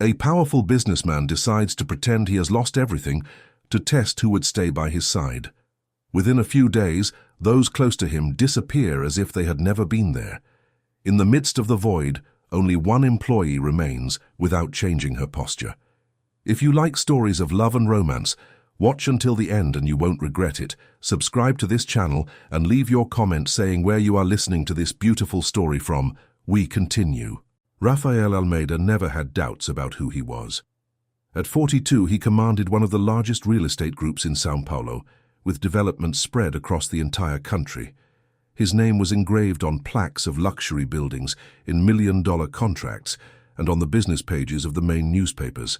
A powerful businessman decides to pretend he has lost everything to test who would stay by his side. Within a few days, those close to him disappear as if they had never been there. In the midst of the void, only one employee remains without changing her posture. If you like stories of love and romance, watch until the end and you won't regret it. Subscribe to this channel and leave your comment saying where you are listening to this beautiful story from. We continue. Rafael Almeida never had doubts about who he was. At 42, he commanded one of the largest real estate groups in São Paulo, with development spread across the entire country. His name was engraved on plaques of luxury buildings in million-dollar contracts and on the business pages of the main newspapers.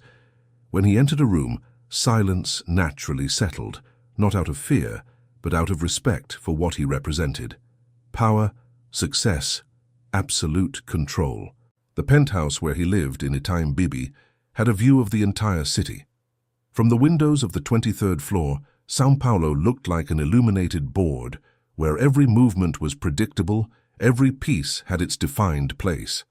When he entered a room, silence naturally settled, not out of fear, but out of respect for what he represented. Power, success, absolute control. The penthouse where he lived in Itaim Bibi had a view of the entire city. From the windows of the 23rd floor, São Paulo looked like an illuminated board where every movement was predictable, every piece had its defined place.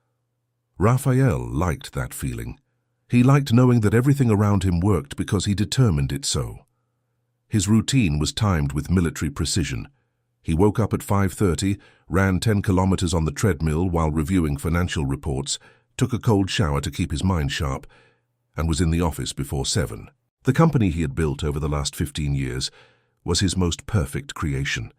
Rafael liked that feeling. He liked knowing that everything around him worked because he determined it so. His routine was timed with military precision. He woke up at 5:30, ran 10 kilometers on the treadmill while reviewing financial reports, took a cold shower to keep his mind sharp, and was in the office before 7. The company he had built over the last 15 years was his most perfect creation.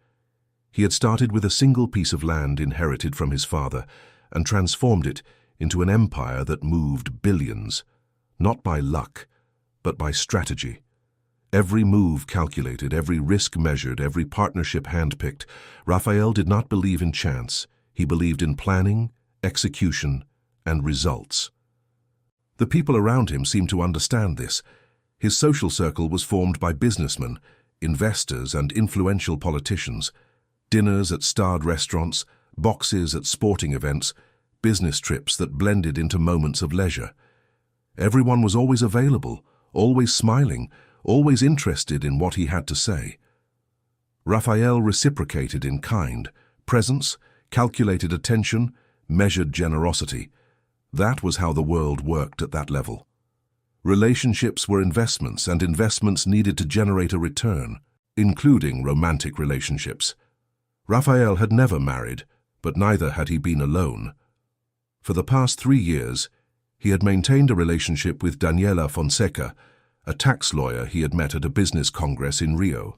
He had started with a single piece of land inherited from his father and transformed it into an empire that moved billions, not by luck, but by strategy. Every move calculated, every risk measured, every partnership handpicked. Rafael did not believe in chance. He believed in planning, execution, and results. The people around him seemed to understand this. His social circle was formed by businessmen, investors, and influential politicians. Dinners at starred restaurants, boxes at sporting events, business trips that blended into moments of leisure. Everyone was always available, always smiling, always interested in what he had to say. Rafael reciprocated in kind, presence, calculated attention, measured generosity. That was how the world worked at that level. Relationships were investments, and investments needed to generate a return, including romantic relationships. Rafael had never married, but neither had he been alone. For the past 3 years, he had maintained a relationship with Daniela Fonseca, a tax lawyer he had met at a business congress in Rio.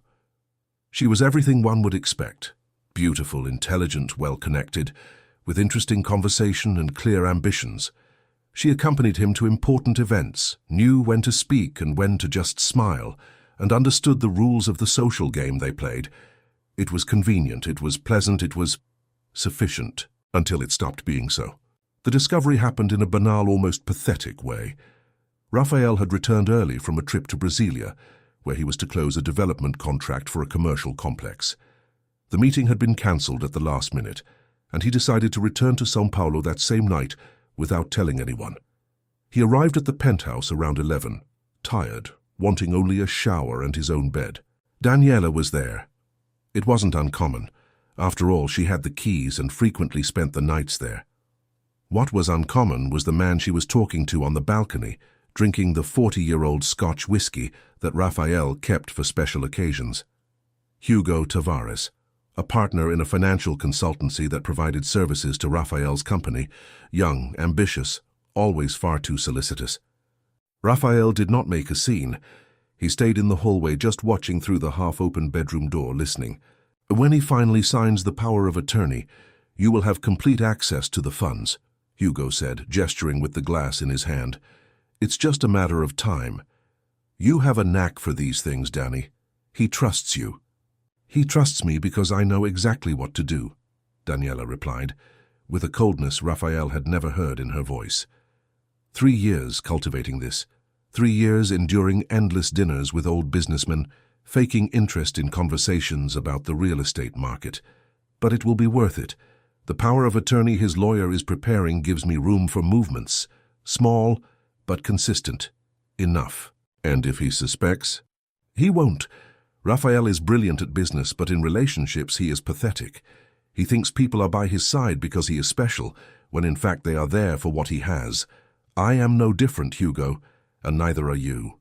She was everything one would expect: beautiful, intelligent, well-connected, with interesting conversation and clear ambitions. She accompanied him to important events, knew when to speak and when to just smile, and understood the rules of the social game they played. It was convenient, it was pleasant, it was sufficient, until it stopped being so. The discovery happened in a banal, almost pathetic way. Rafael had returned early from a trip to Brasilia, where he was to close a development contract for a commercial complex. The meeting had been cancelled at the last minute, and he decided to return to São Paulo that same night without telling anyone. He arrived at the penthouse around 11, tired, wanting only a shower and his own bed. Daniela was there. It wasn't uncommon. After all, she had the keys and frequently spent the nights there. What was uncommon was the man she was talking to on the balcony, drinking the 40-year-old Scotch whiskey that Rafael kept for special occasions. Hugo Tavares, a partner in a financial consultancy that provided services to Rafael's company, young, ambitious, always far too solicitous. Rafael did not make a scene. He stayed in the hallway just watching through the half-open bedroom door, listening. When he finally signs the power of attorney, you will have complete access to the funds, Hugo said, gesturing with the glass in his hand. It's just a matter of time. You have a knack for these things, Danny. He trusts you. He trusts me because I know exactly what to do, Daniela replied, with a coldness Rafael had never heard in her voice. 3 years cultivating this, 3 years enduring endless dinners with old businessmen, faking interest in conversations about the real estate market. But it will be worth it. The power of attorney his lawyer is preparing gives me room for movements, small but consistent, enough. And if he suspects? He won't. Rafael is brilliant at business, but in relationships he is pathetic. He thinks people are by his side because he is special, when in fact they are there for what he has: I am no different, Hugo, and neither are you.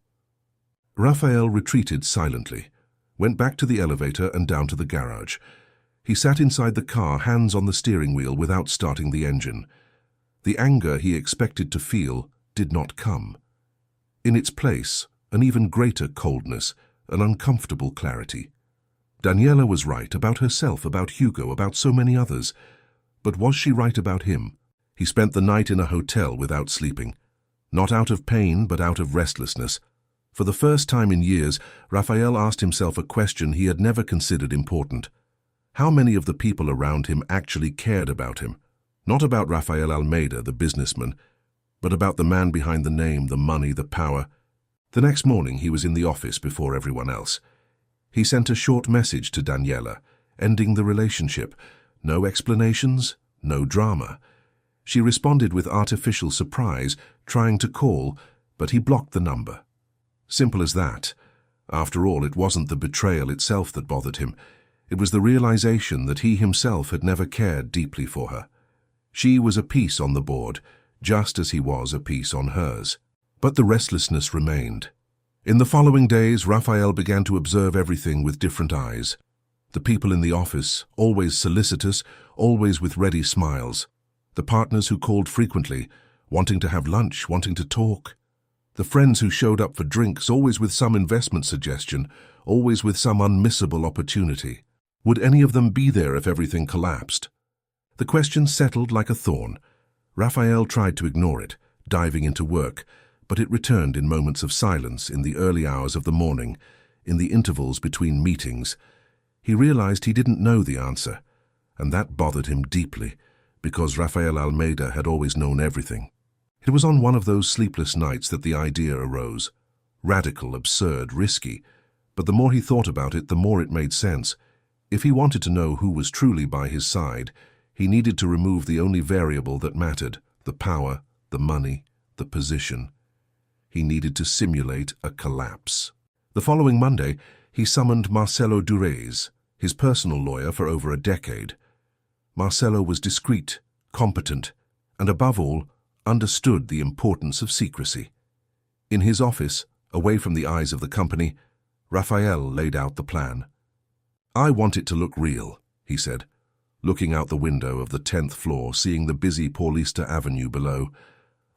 Raphael retreated silently, went back to the elevator and down to the garage. He sat inside the car, hands on the steering wheel, without starting the engine. The anger he expected to feel did not come. In its place, an even greater coldness, an uncomfortable clarity. Daniela was right about herself, about Hugo, about so many others. But was she right about him? He spent the night in a hotel without sleeping. Not out of pain, but out of restlessness. For the first time in years, Raphael asked himself a question he had never considered important. How many of the people around him actually cared about him? Not about Rafael Almeida, the businessman, but about the man behind the name, the money, the power. The next morning he was in the office before everyone else. He sent a short message to Daniela, ending the relationship. No explanations, no drama. She responded with artificial surprise, trying to call, but he blocked the number. Simple as that. After all, it wasn't the betrayal itself that bothered him. It was the realization that he himself had never cared deeply for her. She was a piece on the board, just as he was a piece on hers. But the restlessness remained. In the following days, Raphael began to observe everything with different eyes. The people in the office, always solicitous, always with ready smiles. The partners who called frequently, wanting to have lunch, wanting to talk. The friends who showed up for drinks, always with some investment suggestion, always with some unmissable opportunity. Would any of them be there if everything collapsed? The question settled like a thorn. Raphael tried to ignore it, diving into work, but it returned in moments of silence, in the early hours of the morning, in the intervals between meetings. He realized he didn't know the answer, and that bothered him deeply, because Rafael Almeida had always known everything. It was on one of those sleepless nights that the idea arose. Radical, absurd, risky, but the more he thought about it, the more it made sense. If he wanted to know who was truly by his side, he needed to remove the only variable that mattered, the power, the money, the position. He needed to simulate a collapse. The following Monday, he summoned Marcelo Durez, his personal lawyer for over a decade. Marcelo was discreet, competent, and above all, understood the importance of secrecy. In his office, away from the eyes of the company, Raphael laid out the plan. "I want it to look real," he said, looking out the window of the 10th floor, seeing the busy Paulista Avenue below.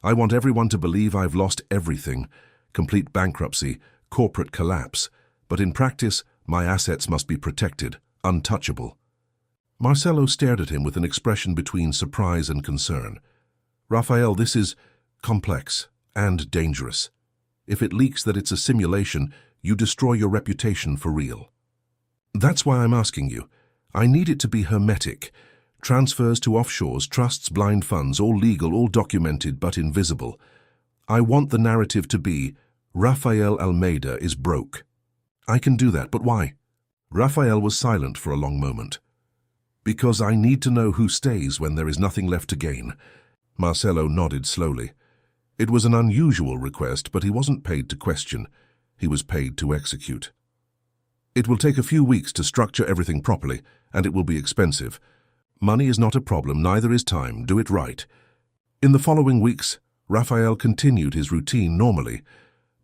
"I want everyone to believe I've lost everything, complete bankruptcy, corporate collapse, but in practice, my assets must be protected, untouchable." Marcelo stared at him with an expression between surprise and concern. "Raphael, this is complex and dangerous. If it leaks that it's a simulation, you destroy your reputation for real. That's why I'm asking you. I need it to be hermetic. Transfers to offshores, trusts, blind funds, all legal, all documented, but invisible. I want the narrative to be, Rafael Almeida is broke. I can do that, but why?" Raphael was silent for a long moment. "Because I need to know who stays when there is nothing left to gain." Marcelo nodded slowly. It was an unusual request, but he wasn't paid to question. He was paid to execute. "It will take a few weeks to structure everything properly, and it will be expensive. Money is not a problem, neither is time. Do it right." In the following weeks, Raphael continued his routine normally,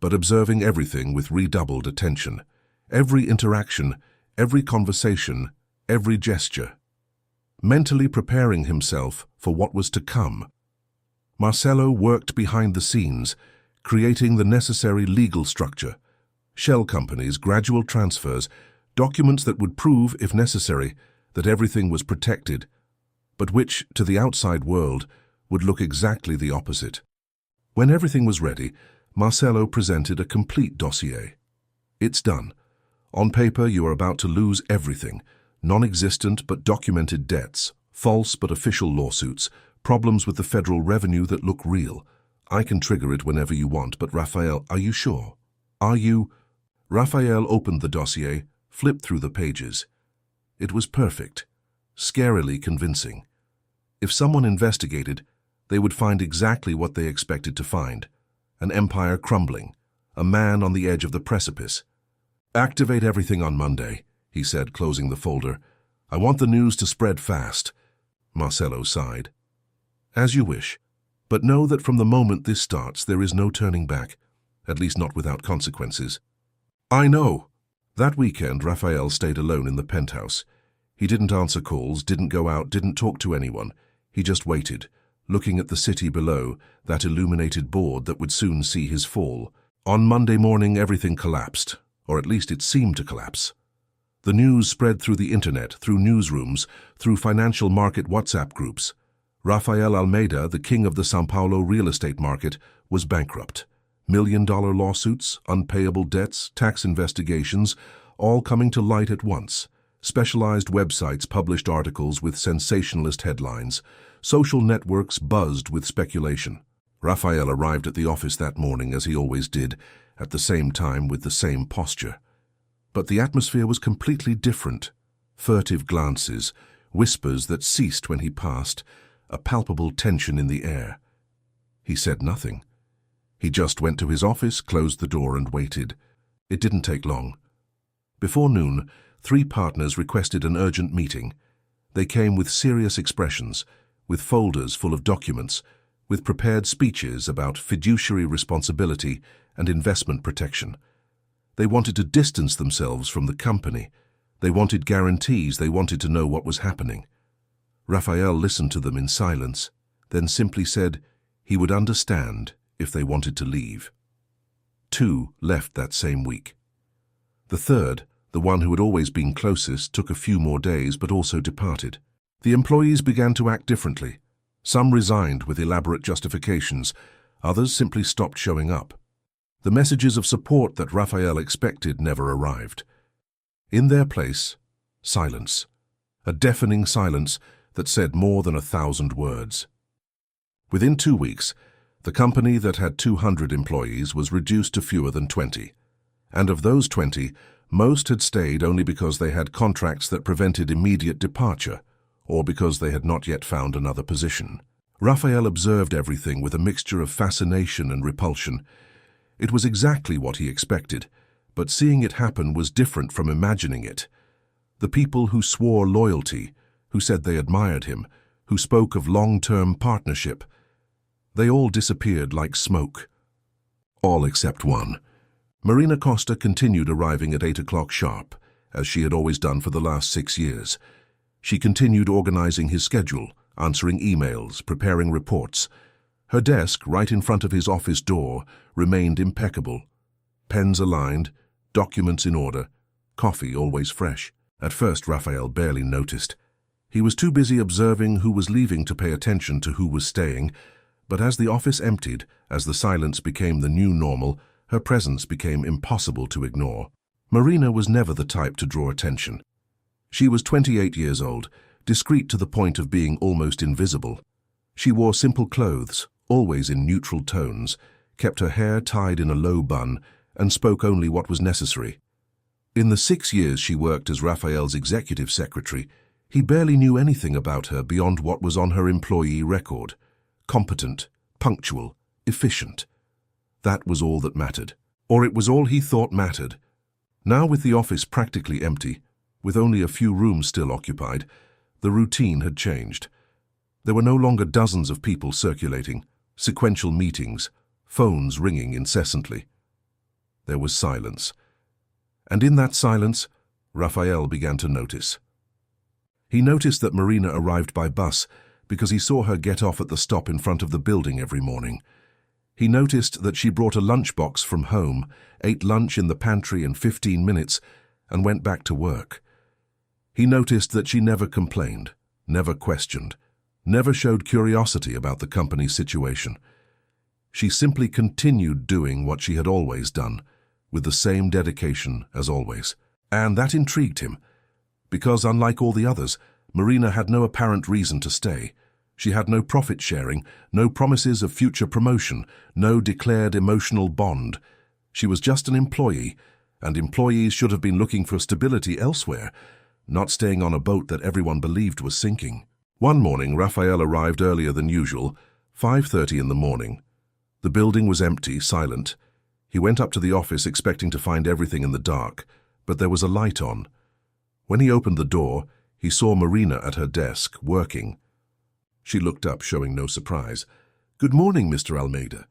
but observing everything with redoubled attention. Every interaction, every conversation, every gesture. Mentally preparing himself for what was to come. Marcelo worked behind the scenes, creating the necessary legal structure. Shell companies, gradual transfers, documents that would prove, if necessary, that everything was protected, but which, to the outside world, would look exactly the opposite. When everything was ready, Marcelo presented a complete dossier. "It's done. On paper, you are about to lose everything. Non-existent but documented debts, false but official lawsuits, problems with the federal revenue that look real. I can trigger it whenever you want, but Raphael, are you sure? Are you?" Raphael opened the dossier, flipped through the pages. It was perfect, scarily convincing. If someone investigated, they would find exactly what they expected to find. An empire crumbling, a man on the edge of the precipice. "Activate everything on Monday," he said, closing the folder. "I want the news to spread fast." Marcelo sighed. "As you wish. But know that from the moment this starts, there is no turning back, at least not without consequences. I know. That weekend, Raphael stayed alone in the penthouse. He didn't answer calls, didn't go out, didn't talk to anyone. He just waited, looking at the city below, that illuminated board that would soon see his fall. On Monday morning, everything collapsed, or at least it seemed to collapse. The news spread through the internet, through newsrooms, through financial market WhatsApp groups. Rafael Almeida, the king of the São Paulo real estate market, was bankrupt. $1 million lawsuits, unpayable debts, tax investigations, all coming to light at once. Specialized websites published articles with sensationalist headlines. Social networks buzzed with speculation. Rafael arrived at the office that morning as he always did, at the same time with the same posture. But the atmosphere was completely different. Furtive glances, whispers that ceased when he passed, a palpable tension in the air. He said nothing. He just went to his office, closed the door and waited. It didn't take long. Before noon, 3 partners requested an urgent meeting. They came with serious expressions, with folders full of documents, with prepared speeches about fiduciary responsibility and investment protection. They wanted to distance themselves from the company. They wanted guarantees. They wanted to know what was happening. Raphael listened to them in silence, then simply said he would understand if they wanted to leave. 2 left that same week. The third, the one who had always been closest, took a few more days but also departed. The employees began to act differently. Some resigned with elaborate justifications. Others simply stopped showing up. The messages of support that Raphael expected never arrived. In their place, silence. A deafening silence that said more than 1,000 words. Within 2 weeks, the company that had 200 employees was reduced to fewer than 20. And of those 20, most had stayed only because they had contracts that prevented immediate departure, or because they had not yet found another position. Raphael observed everything with a mixture of fascination and repulsion. It was exactly what he expected, but seeing it happen was different from imagining it. The people who swore loyalty, who said they admired him, who spoke of long-term partnership, they all disappeared like smoke. All except one. Marina Costa continued arriving at 8 o'clock sharp, as she had always done for the last 6 years. She continued organizing his schedule, answering emails, preparing reports. Her desk, right in front of his office door, remained impeccable. Pens aligned, documents in order, coffee always fresh. At first, Raphael barely noticed. He was too busy observing who was leaving to pay attention to who was staying, but as the office emptied, as the silence became the new normal, her presence became impossible to ignore. Marina was never the type to draw attention. She was 28 years old, discreet to the point of being almost invisible. She wore simple clothes, always in neutral tones, kept her hair tied in a low bun, and spoke only what was necessary. In the 6 years she worked as Raphael's executive secretary, he barely knew anything about her beyond what was on her employee record. Competent, punctual, efficient. That was all that mattered. Or it was all he thought mattered. Now, with the office practically empty, with only a few rooms still occupied, the routine had changed. There were no longer dozens of people circulating, sequential meetings, phones ringing incessantly. There was silence. And in that silence, Raphael began to notice. He noticed that Marina arrived by bus because he saw her get off at the stop in front of the building every morning. He noticed that she brought a lunchbox from home, ate lunch in the pantry in 15 minutes, and went back to work. He noticed that she never complained, never questioned, never showed curiosity about the company's situation. She simply continued doing what she had always done, with the same dedication as always. And that intrigued him, because unlike all the others, Marina had no apparent reason to stay. She had no profit sharing, no promises of future promotion, no declared emotional bond. She was just an employee, and employees should have been looking for stability elsewhere, not staying on a boat that everyone believed was sinking. One morning, Raphael arrived earlier than usual, 5:30 in the morning. The building was empty, silent. He went up to the office expecting to find everything in the dark, but there was a light on. When he opened the door, he saw Marina at her desk, working. She looked up, showing no surprise. "Good morning, Mr. Almeida."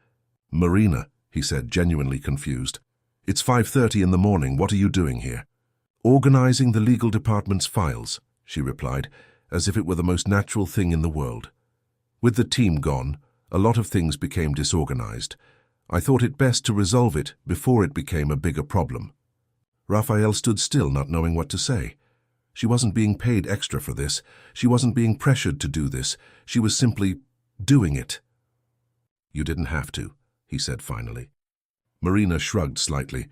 "Marina," he said, genuinely confused. "It's 5:30 in the morning. What are you doing here?" "Organizing the legal department's files," she replied, as if it were the most natural thing in the world. "With the team gone, a lot of things became disorganized. I thought it best to resolve it before it became a bigger problem." Raphael stood still, not knowing what to say. She wasn't being paid extra for this. She wasn't being pressured to do this. She was simply doing it. "You didn't have to," he said finally. Marina shrugged slightly.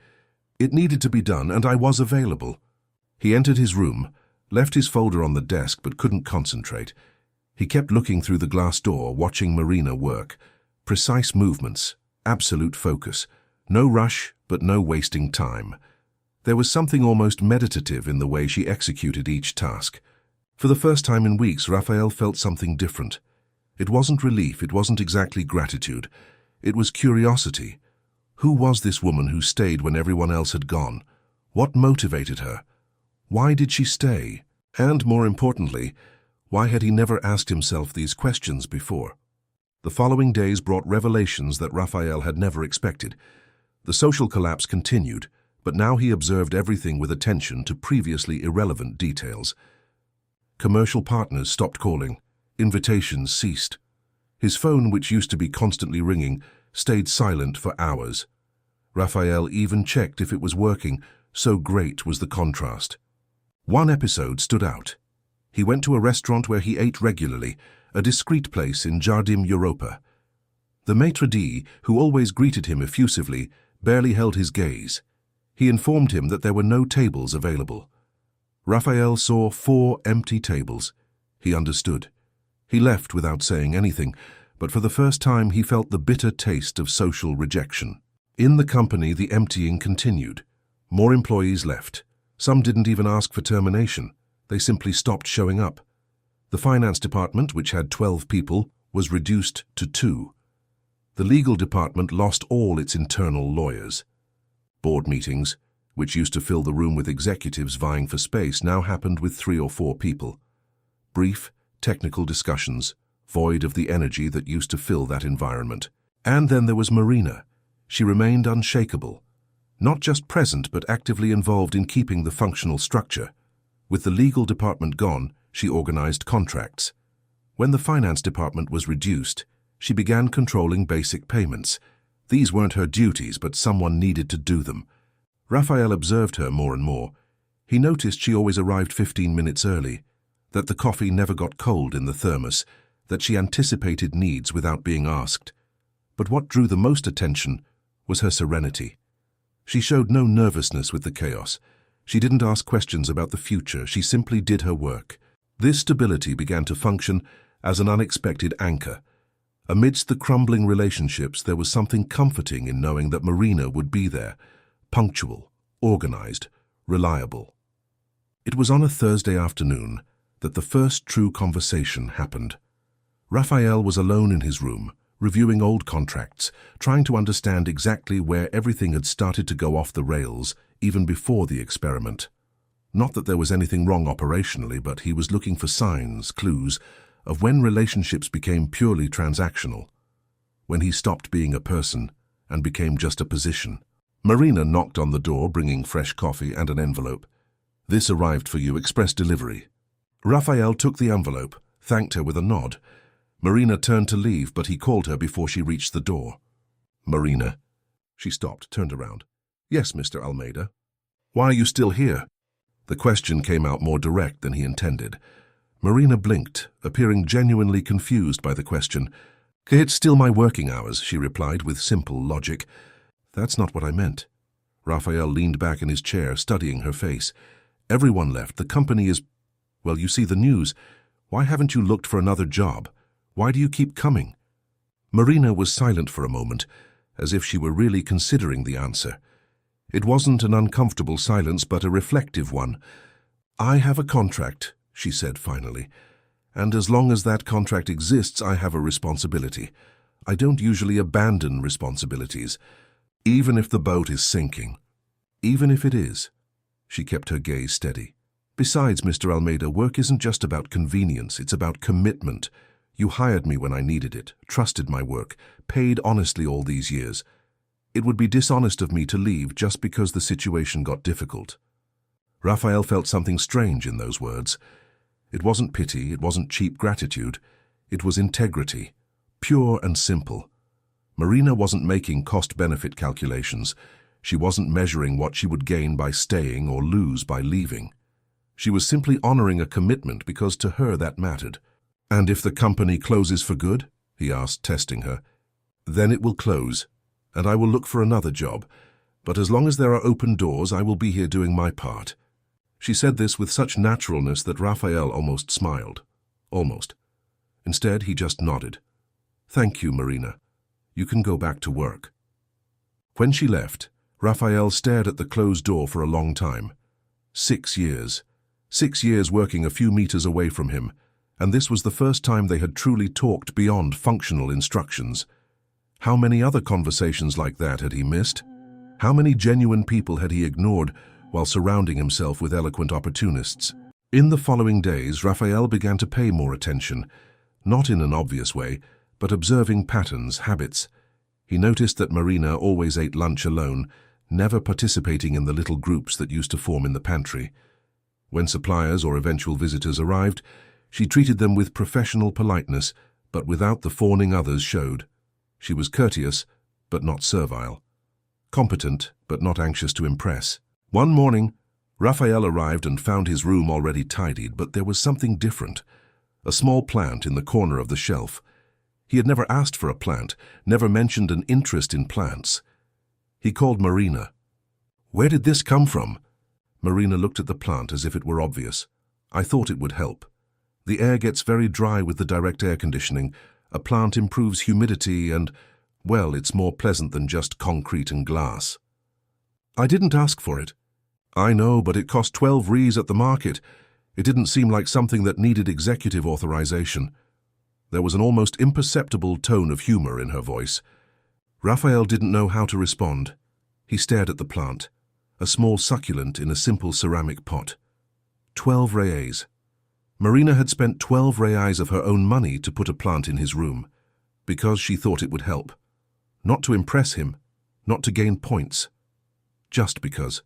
"It needed to be done, and I was available." He entered his room, left his folder on the desk, but couldn't concentrate. He kept looking through the glass door, watching Marina work. Precise movements, absolute focus. No rush, but no wasting time. There was something almost meditative in the way she executed each task. For the first time in weeks, Raphael felt something different. It wasn't relief, it wasn't exactly gratitude. It was curiosity. Who was this woman who stayed when everyone else had gone? What motivated her? Why did she stay? And more importantly, why had he never asked himself these questions before? The following days brought revelations that Raphael had never expected. The social collapse continued, but now he observed everything with attention to previously irrelevant details. Commercial partners stopped calling. Invitations ceased. His phone, which used to be constantly ringing, stayed silent for hours. Raphael even checked if it was working, so great was the contrast. One episode stood out. He went to a restaurant where he ate regularly, a discreet place in Jardim Europa. The maitre d', who always greeted him effusively, barely held his gaze. He informed him that there were no tables available. Raphael saw 4 empty tables. He understood. He left without saying anything, but for the first time he felt the bitter taste of social rejection. In the company, the emptying continued. More employees left. Some didn't even ask for termination. They simply stopped showing up. The finance department, which had 12 people, was reduced to 2. The legal department lost all its internal lawyers. Board meetings, which used to fill the room with executives vying for space, now happened with 3 or 4 people. Brief, technical discussions, void of the energy that used to fill that environment. And then there was Marina. She remained unshakable. Not just present, but actively involved in keeping the functional structure. With the legal department gone, she organized contracts. When the finance department was reduced, she began controlling basic payments. These weren't her duties, but someone needed to do them. Raphael observed her more and more. He noticed she always arrived 15 minutes early, that the coffee never got cold in the thermos, that she anticipated needs without being asked. But what drew the most attention was her serenity. She showed no nervousness with the chaos. She didn't ask questions about the future, she simply did her work. This stability began to function as an unexpected anchor. Amidst the crumbling relationships, there was something comforting in knowing that Marina would be there, punctual, organized, reliable. It was on a Thursday afternoon that the first true conversation happened. Raphael was alone in his room, reviewing old contracts, trying to understand exactly where everything had started to go off the rails even before the experiment. Not that there was anything wrong operationally, but he was looking for signs, clues, of when relationships became purely transactional, when he stopped being a person and became just a position. Marina knocked on the door, bringing fresh coffee and an envelope. "This arrived for you, express delivery." Raphael took the envelope, thanked her with a nod. Marina turned to leave, but he called her before she reached the door. "Marina." She stopped, turned around. "Yes, Mr. Almeida." "Why are you still here?" The question came out more direct than he intended. Marina blinked, appearing genuinely confused by the question. "It's still my working hours," she replied with simple logic. "That's not what I meant." Raphael leaned back in his chair, studying her face. "Everyone left. The company is... Well, you see the news. Why haven't you looked for another job? Why do you keep coming?" Marina was silent for a moment, as if she were really considering the answer. It wasn't an uncomfortable silence, but a reflective one. "I have a contract," she said finally, "and as long as that contract exists, I have a responsibility. I don't usually abandon responsibilities, even if the boat is sinking. Even if it is." She kept her gaze steady. "Besides, Mr. Almeida, work isn't just about convenience, it's about commitment. You hired me when I needed it, trusted my work, paid honestly all these years. It would be dishonest of me to leave just because the situation got difficult." Raphael felt something strange in those words. It wasn't pity, it wasn't cheap gratitude. It was integrity, pure and simple. Marina wasn't making cost-benefit calculations. She wasn't measuring what she would gain by staying or lose by leaving. She was simply honoring a commitment because to her that mattered. "And if the company closes for good?" he asked, testing her. "Then it will close, and I will look for another job. But as long as there are open doors, I will be here doing my part." She said this with such naturalness that Raphael almost smiled. Almost. Instead, he just nodded. "Thank you, Marina. You can go back to work." When she left, Raphael stared at the closed door for a long time. 6 years. 6 years working a few meters away from him, and this was the first time they had truly talked beyond functional instructions. How many other conversations like that had he missed? How many genuine people had he ignored while surrounding himself with eloquent opportunists? In the following days, Raphael began to pay more attention, not in an obvious way, but observing patterns, habits. He noticed that Marina always ate lunch alone, never participating in the little groups that used to form in the pantry. When suppliers or eventual visitors arrived, she treated them with professional politeness, but without the fawning others showed. She was courteous, but not servile. Competent, but not anxious to impress. One morning, Raphael arrived and found his room already tidied, but there was something different. A small plant in the corner of the shelf. He had never asked for a plant, never mentioned an interest in plants. He called Marina. "Where did this come from?" Marina looked at the plant as if it were obvious. "I thought it would help. The air gets very dry with the direct air conditioning. A plant improves humidity and, well, it's more pleasant than just concrete and glass." "I didn't ask for it." "I know, but it cost 12 Rs at the market. It didn't seem like something that needed executive authorization." There was an almost imperceptible tone of humor in her voice. Raphael didn't know how to respond. He stared at the plant, a small succulent in a simple ceramic pot. 12 reais. Marina had spent 12 reais of her own money to put a plant in his room, because she thought it would help. Not to impress him, not to gain points, just because.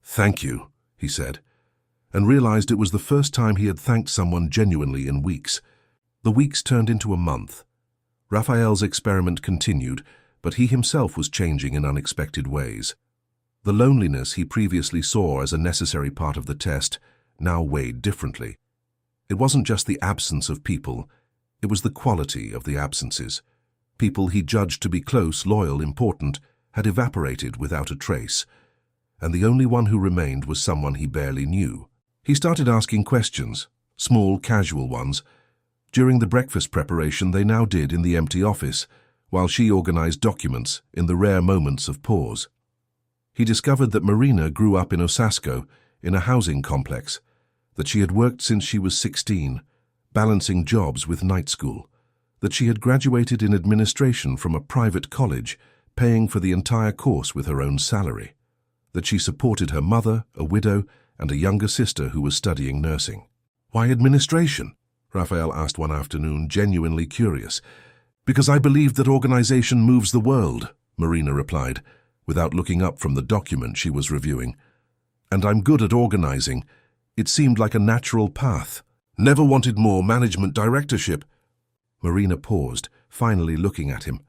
"Thank you," he said, and realized it was the first time he had thanked someone genuinely in weeks. The weeks turned into a month. Raphael's experiment continued, but he himself was changing in unexpected ways. The loneliness he previously saw as a necessary part of the test now weighed differently. It wasn't just the absence of people, it was the quality of the absences. People he judged to be close, loyal, important, had evaporated without a trace, and the only one who remained was someone he barely knew. He started asking questions, small, casual ones. During the breakfast preparation they now did in the empty office, while she organized documents in the rare moments of pause. He discovered that Marina grew up in Osasco, in a housing complex, that she had worked since she was 16, balancing jobs with night school, that she had graduated in administration from a private college, paying for the entire course with her own salary, that she supported her mother, a widow, and a younger sister who was studying nursing. "Why administration?" Raphael asked one afternoon, genuinely curious. "Because I believed that organization moves the world," Marina replied, without looking up from the document she was reviewing. "And I'm good at organizing. It seemed like a natural path. Never wanted more management directorship." Marina paused, finally looking at him.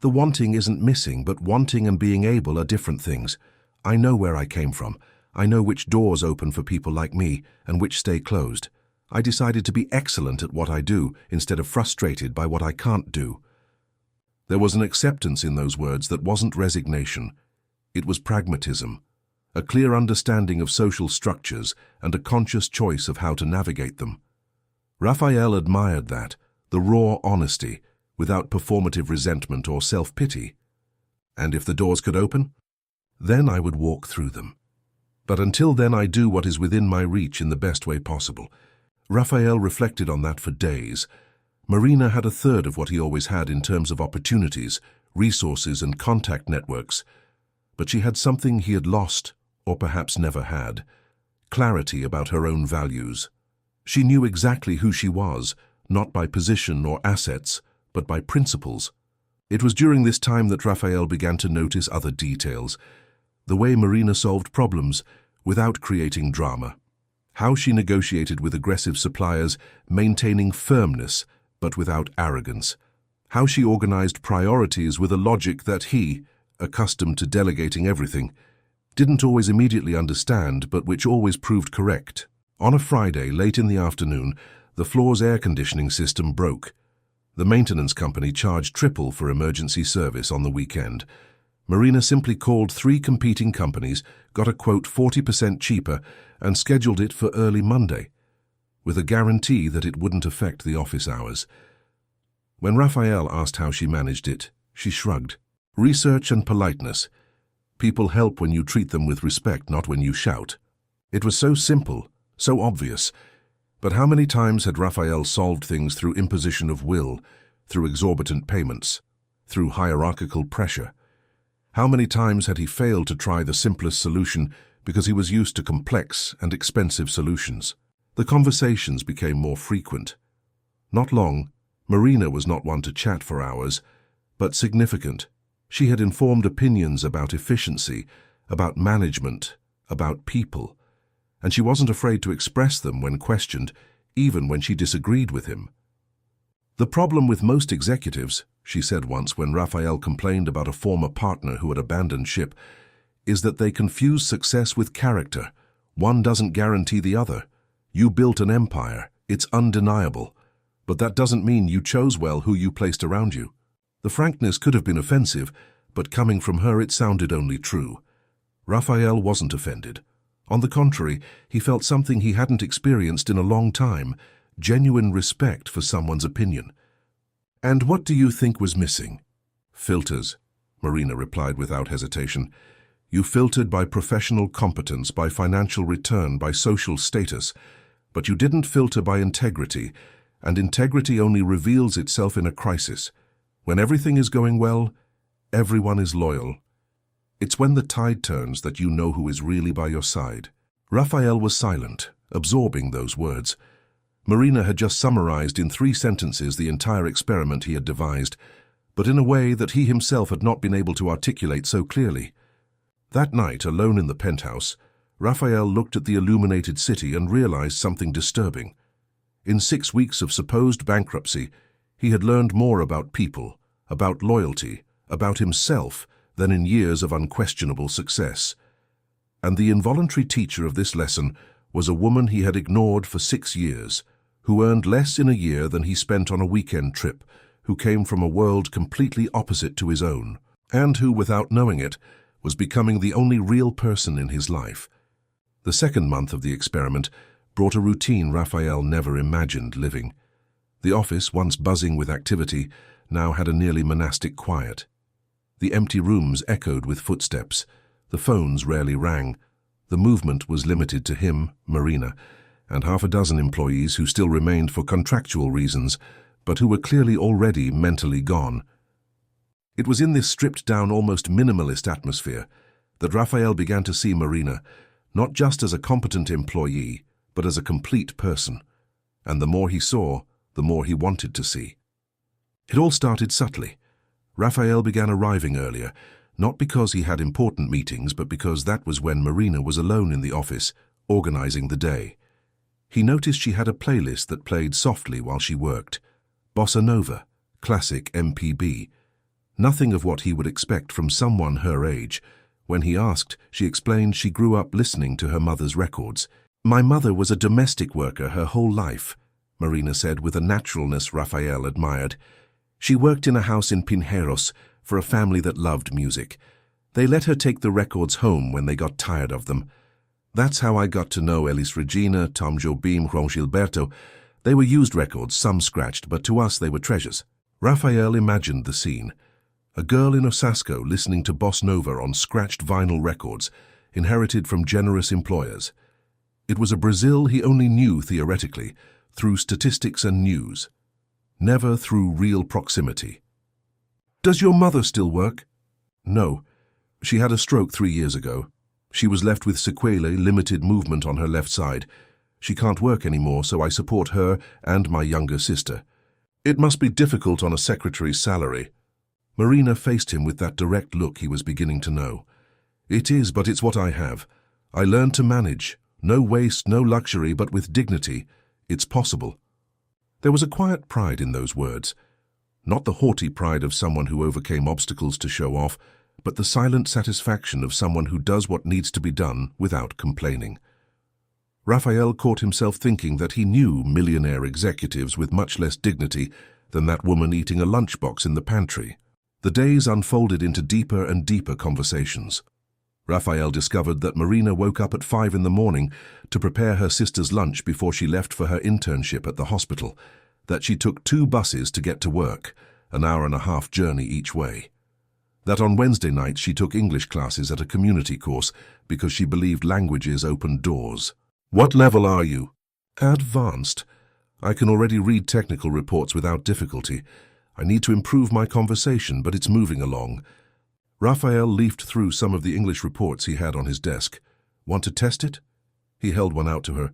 "The wanting isn't missing, but wanting and being able are different things. I know where I came from. I know which doors open for people like me and which stay closed. I decided to be excellent at what I do instead of frustrated by what I can't do." There was an acceptance in those words that wasn't resignation. It was pragmatism, a clear understanding of social structures and a conscious choice of how to navigate them. Raphael admired that, the raw honesty, without performative resentment or self-pity. And if the doors could open, then I would walk through them. But until then I do what is within my reach in the best way possible. Raphael reflected on that for days. Marina had a third of what he always had in terms of opportunities, resources, and contact networks. But she had something he had lost, or perhaps never had: clarity about her own values. She knew exactly who she was, not by position or assets, but by principles. It was during this time that Raphael began to notice other details, the way Marina solved problems without creating drama, how she negotiated with aggressive suppliers, maintaining firmness but without arrogance, how she organized priorities with a logic that he, accustomed to delegating everything, didn't always immediately understand but which always proved correct. On a Friday, late in the afternoon, the floor's air conditioning system broke. The maintenance company charged triple for emergency service on the weekend. Marina simply called 3 competing companies, got a quote 40% cheaper, and scheduled it for early Monday, with a guarantee that it wouldn't affect the office hours. When Raphael asked how she managed it, she shrugged. Research and politeness. People help when you treat them with respect, not when you shout. It was so simple, so obvious. But how many times had Raphael solved things through imposition of will, through exorbitant payments, through hierarchical pressure? How many times had he failed to try the simplest solution because he was used to complex and expensive solutions? The conversations became more frequent. Not long, Marina was not one to chat for hours, but significant. She had informed opinions about efficiency, about management, about people, and she wasn't afraid to express them when questioned, even when she disagreed with him. The problem with most executives, she said once when Raphael complained about a former partner who had abandoned ship, is that they confuse success with character. One doesn't guarantee the other. You built an empire, it's undeniable, but that doesn't mean you chose well who you placed around you. The frankness could have been offensive, but coming from her it sounded only true. Raphael wasn't offended. On the contrary, he felt something he hadn't experienced in a long time, genuine respect for someone's opinion. "And what do you think was missing?" "Filters," Marina replied without hesitation. "You filtered by professional competence, by financial return, by social status, but you didn't filter by integrity, and integrity only reveals itself in a crisis. When everything is going well, everyone is loyal. It's when the tide turns that you know who is really by your side." Raphael was silent, absorbing those words. Marina had just summarized in 3 sentences the entire experiment he had devised, but in a way that he himself had not been able to articulate so clearly. That night, alone in the penthouse, Raphael looked at the illuminated city and realized something disturbing. In 6 weeks of supposed bankruptcy, he had learned more about people, about loyalty, about himself, than in years of unquestionable success. And the involuntary teacher of this lesson was a woman he had ignored for 6 years, who earned less in a year than he spent on a weekend trip, who came from a world completely opposite to his own, and who, without knowing it, was becoming the only real person in his life. The second month of the experiment brought a routine Raphael never imagined living. The office, once buzzing with activity, now had a nearly monastic quiet. The empty rooms echoed with footsteps. The phones rarely rang. The movement was limited to him, Marina, and half a dozen employees who still remained for contractual reasons, but who were clearly already mentally gone. It was in this stripped-down, almost minimalist atmosphere that Raphael began to see Marina, not just as a competent employee, but as a complete person. And the more he saw, the more he wanted to see. It all started subtly. Raphael began arriving earlier, not because he had important meetings, but because that was when Marina was alone in the office, organizing the day. He noticed she had a playlist that played softly while she worked. Bossa Nova, classic MPB. Nothing of what he would expect from someone her age. When he asked, she explained she grew up listening to her mother's records. "My mother was a domestic worker her whole life," Marina said with a naturalness Raphael admired. "She worked in a house in Pinheiros for a family that loved music. They let her take the records home when they got tired of them. That's how I got to know Elis Regina, Tom Jobim, Juan Gilberto. They were used records, some scratched, but to us they were treasures." Raphael imagined the scene. A girl in Osasco listening to Bossa Nova on scratched vinyl records, inherited from generous employers. It was a Brazil he only knew theoretically, through statistics and news, never through real proximity. "Does your mother still work?" "No. She had a stroke 3 years ago. She was left with sequelae, limited movement on her left side. She can't work anymore, so I support her and my younger sister. It must be difficult on a secretary's salary. Marina faced him with that direct look he was beginning to know. It is, but it's what I have. I learned to manage. No waste, no luxury, but with dignity. It's possible. There was a quiet pride in those words. Not the haughty pride of someone who overcame obstacles to show off, but the silent satisfaction of someone who does what needs to be done without complaining. Raphael caught himself thinking that he knew millionaire executives with much less dignity than that woman eating a lunchbox in the pantry. The days unfolded into deeper and deeper conversations. Raphael discovered that Marina woke up at 5 in the morning to prepare her sister's lunch before she left for her internship at the hospital, that she took 2 buses to get to work, an hour-and-a-half journey each way. That on Wednesday nights she took English classes at a community course because she believed languages opened doors. What level are you? Advanced. I can already read technical reports without difficulty. I need to improve my conversation, but it's moving along. Raphael leafed through some of the English reports he had on his desk. Want to test it? He held one out to her.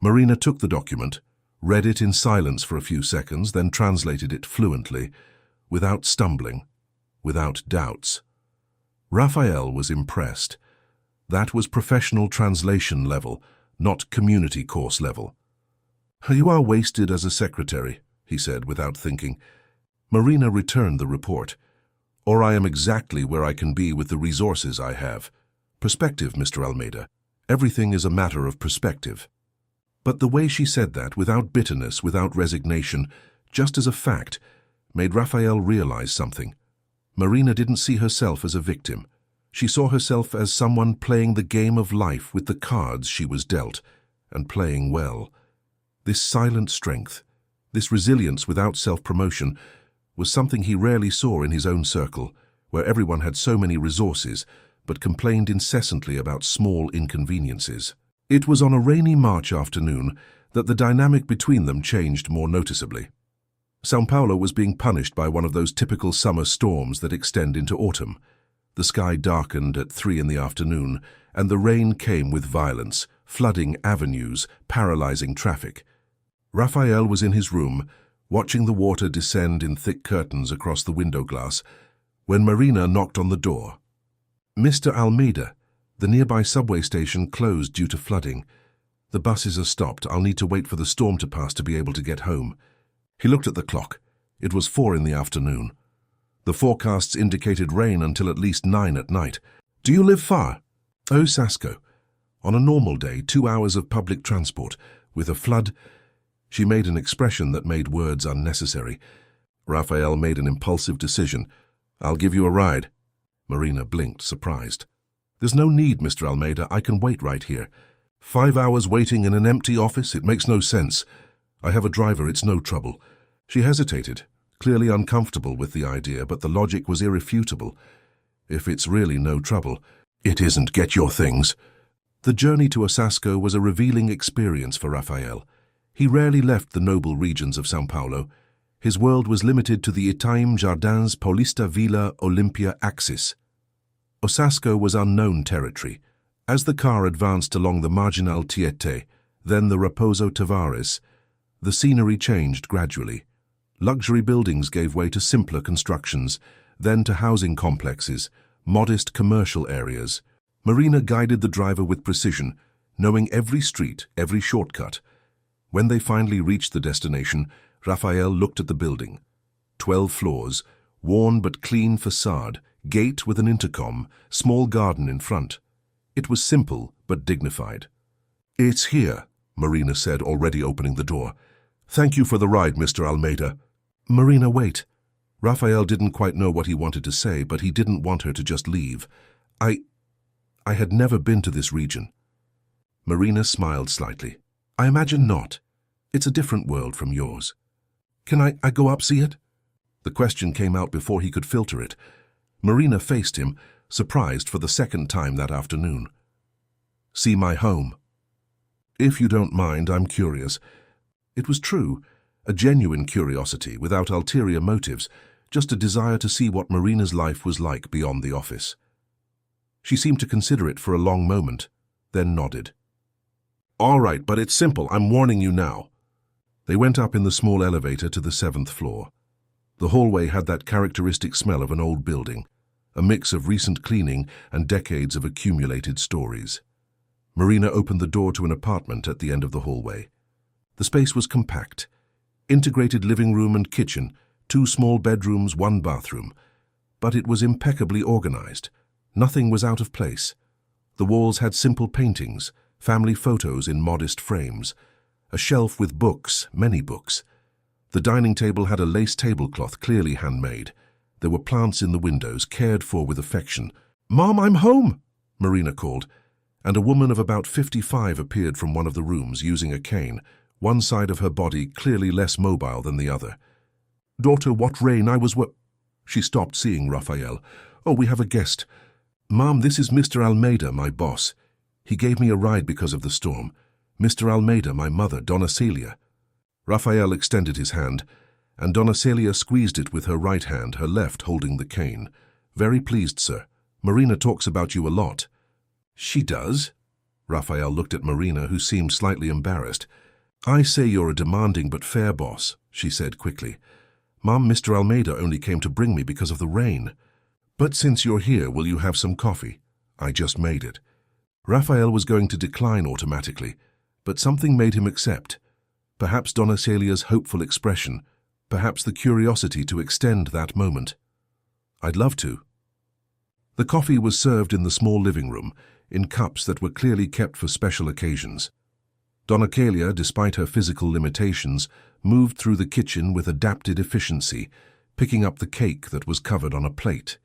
Marina took the document, read it in silence for a few seconds, then translated it fluently, without stumbling, without doubts. Raphael was impressed. That was professional translation level, not community course level. You are wasted as a secretary, he said without thinking. Marina returned the report. Or I am exactly where I can be with the resources I have. Perspective, Mr. Almeida. Everything is a matter of perspective. But the way she said that, without bitterness, without resignation, just as a fact, made Raphael realize something. Marina didn't see herself as a victim. She saw herself as someone playing the game of life with the cards she was dealt, and playing well. This silent strength, this resilience without self-promotion, was something he rarely saw in his own circle, where everyone had so many resources, but complained incessantly about small inconveniences. It was on a rainy March afternoon that the dynamic between them changed more noticeably. São Paulo was being punished by one of those typical summer storms that extend into autumn. The sky darkened at 3 in the afternoon, and the rain came with violence, flooding avenues, paralyzing traffic. Raphael was in his room, watching the water descend in thick curtains across the window glass, when Marina knocked on the door. Mr. Almeida, the nearby subway station closed due to flooding. The buses are stopped. I'll need to wait for the storm to pass to be able to get home. He looked at the clock. It was 4 in the afternoon. The forecasts indicated rain until at least 9 at night. Do you live far? Osasco. On a normal day, 2 hours of public transport. With a flood, she made an expression that made words unnecessary. Raphael made an impulsive decision. I'll give you a ride. Marina blinked, surprised. There's no need, Mr. Almeida. I can wait right here. 5 hours waiting in an empty office? It makes no sense. I have a driver. It's no trouble. She hesitated, clearly uncomfortable with the idea, but the logic was irrefutable. If it's really no trouble, it isn't. Get your things. The journey to Osasco was a revealing experience for Raphael. He rarely left the noble regions of São Paulo. His world was limited to the Itaim Jardins Paulista Vila Olympia axis. Osasco was unknown territory. As the car advanced along the Marginal Tietê, then the Raposo Tavares, the scenery changed gradually. Luxury buildings gave way to simpler constructions, then to housing complexes, modest commercial areas. Marina guided the driver with precision, knowing every street, every shortcut. When they finally reached the destination, Raphael looked at the building. 12 floors, worn but clean facade, gate with an intercom, small garden in front. It was simple but dignified. It's here, Marina said, already opening the door. Thank you for the ride, Mr. Almeida. Marina, wait. Raphael didn't quite know what he wanted to say, but he didn't want her to just leave. I had never been to this region. Marina smiled slightly. I imagine not. It's a different world from yours. Can I go up see it? The question came out before he could filter it. Marina faced him, surprised for the second time that afternoon. See my home. If you don't mind, I'm curious. It was true, a genuine curiosity without ulterior motives, just a desire to see what Marina's life was like beyond the office. She seemed to consider it for a long moment, then nodded. All right, but it's simple. I'm warning you now. They went up in the small elevator to the 7th floor. The hallway had that characteristic smell of an old building, a mix of recent cleaning and decades of accumulated stories. Marina opened the door to an apartment at the end of the hallway. The space was compact. Integrated living room and kitchen, 2 small bedrooms, 1 bathroom. But it was impeccably organized. Nothing was out of place. The walls had simple paintings, family photos in modest frames, a shelf with books, many books. The dining table had a lace tablecloth clearly handmade. There were plants in the windows, cared for with affection. "Mom, I'm home!" Marina called, and a woman of about 55 appeared from one of the rooms using a cane, one side of her body clearly less mobile than the other. "Daughter, what rain, I was She stopped seeing Raphael. "Oh, we have a guest. Mom, this is Mr. Almeida, my boss. He gave me a ride because of the storm. Mr. Almeida, my mother, Donna Celia." Raphael extended his hand, and Donna Celia squeezed it with her right hand, her left holding the cane. "Very pleased, sir. Marina talks about you a lot." "She does?" Raphael looked at Marina, who seemed slightly embarrassed. "I say you're a demanding but fair boss," she said quickly. "Mom, Mr. Almeida only came to bring me because of the rain. But since you're here, will you have some coffee? I just made it." Raphael was going to decline automatically, but something made him accept. Perhaps Donna Celia's hopeful expression, perhaps the curiosity to extend that moment. "I'd love to." The coffee was served in the small living room, in cups that were clearly kept for special occasions. Donna Celia, despite her physical limitations, moved through the kitchen with adapted efficiency, picking up the cake that was covered on a plate.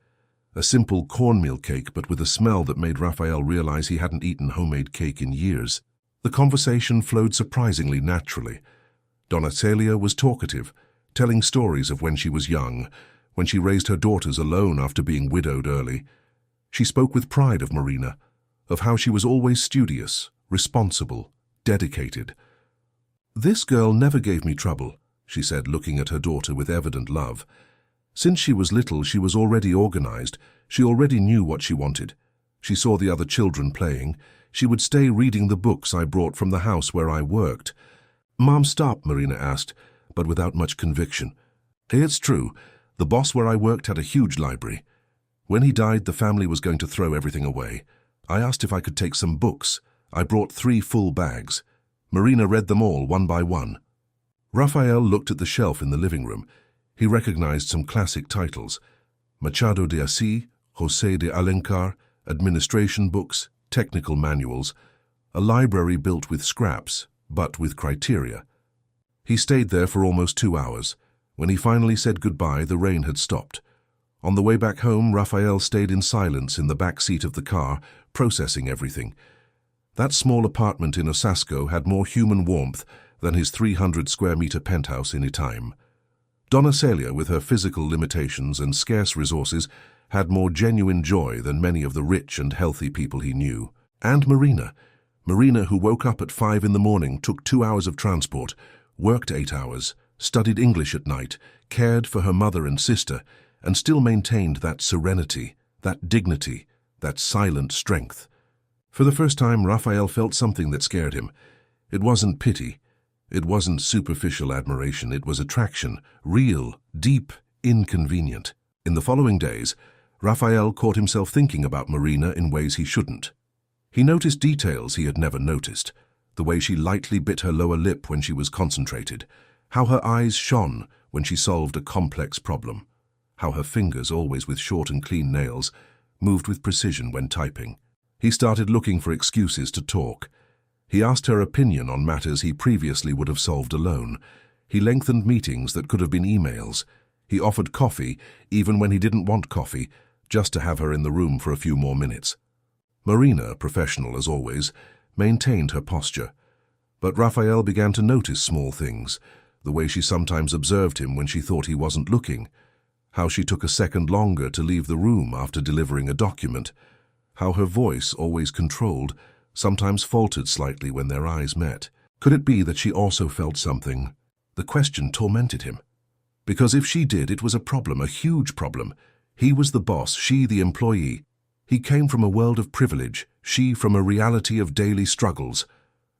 A simple cornmeal cake, but with a smell that made Raphael realize he hadn't eaten homemade cake in years. The conversation flowed surprisingly naturally. Donna Celia was talkative, telling stories of when she was young, when she raised her daughters alone after being widowed early. She spoke with pride of Marina, of how she was always studious, responsible, dedicated. "This girl never gave me trouble," she said, looking at her daughter with evident love. "Since she was little, she was already organized. She already knew what she wanted. She saw the other children playing. She would stay reading the books I brought from the house where I worked." "Mom, stop," Marina asked, but without much conviction. "Hey, it's true. The boss where I worked had a huge library. When he died, the family was going to throw everything away. I asked if I could take some books. I brought 3 full bags. Marina read them all, one by one." Raphael looked at the shelf in the living room. He recognized some classic titles: Machado de Assis, José de Alencar, administration books, technical manuals, a library built with scraps, but with criteria. He stayed there for almost 2 hours. When he finally said goodbye, the rain had stopped. On the way back home, Raphael stayed in silence in the back seat of the car, processing everything. That small apartment in Osasco had more human warmth than his 300-square-meter penthouse in Itaim. Donna Celia, with her physical limitations and scarce resources, had more genuine joy than many of the rich and healthy people he knew. And Marina, who woke up at 5 in the morning, took 2 hours of transport, worked 8 hours, studied English at night, cared for her mother and sister, and still maintained that serenity, that dignity, that silent strength. For the first time, Raphael felt something that scared him. It wasn't pity. It wasn't superficial admiration. It was attraction, real, deep, inconvenient. In the following days, Raphael caught himself thinking about Marina in ways he shouldn't. He noticed details he had never noticed: the way she lightly bit her lower lip when she was concentrated, how her eyes shone when she solved a complex problem, how her fingers, always with short and clean nails, moved with precision when typing. He started looking for excuses to talk. He asked her opinion on matters he previously would have solved alone. He lengthened meetings that could have been emails. He offered coffee, even when he didn't want coffee, just to have her in the room for a few more minutes. Marina, professional as always, maintained her posture. But Raphael began to notice small things: the way she sometimes observed him when she thought he wasn't looking, how she took a second longer to leave the room after delivering a document, how her voice, always controlled, sometimes faltered slightly when their eyes met. Could it be that she also felt something? The question tormented him. Because if she did, it was a problem, a huge problem. He was the boss, she the employee. He came from a world of privilege, she from a reality of daily struggles.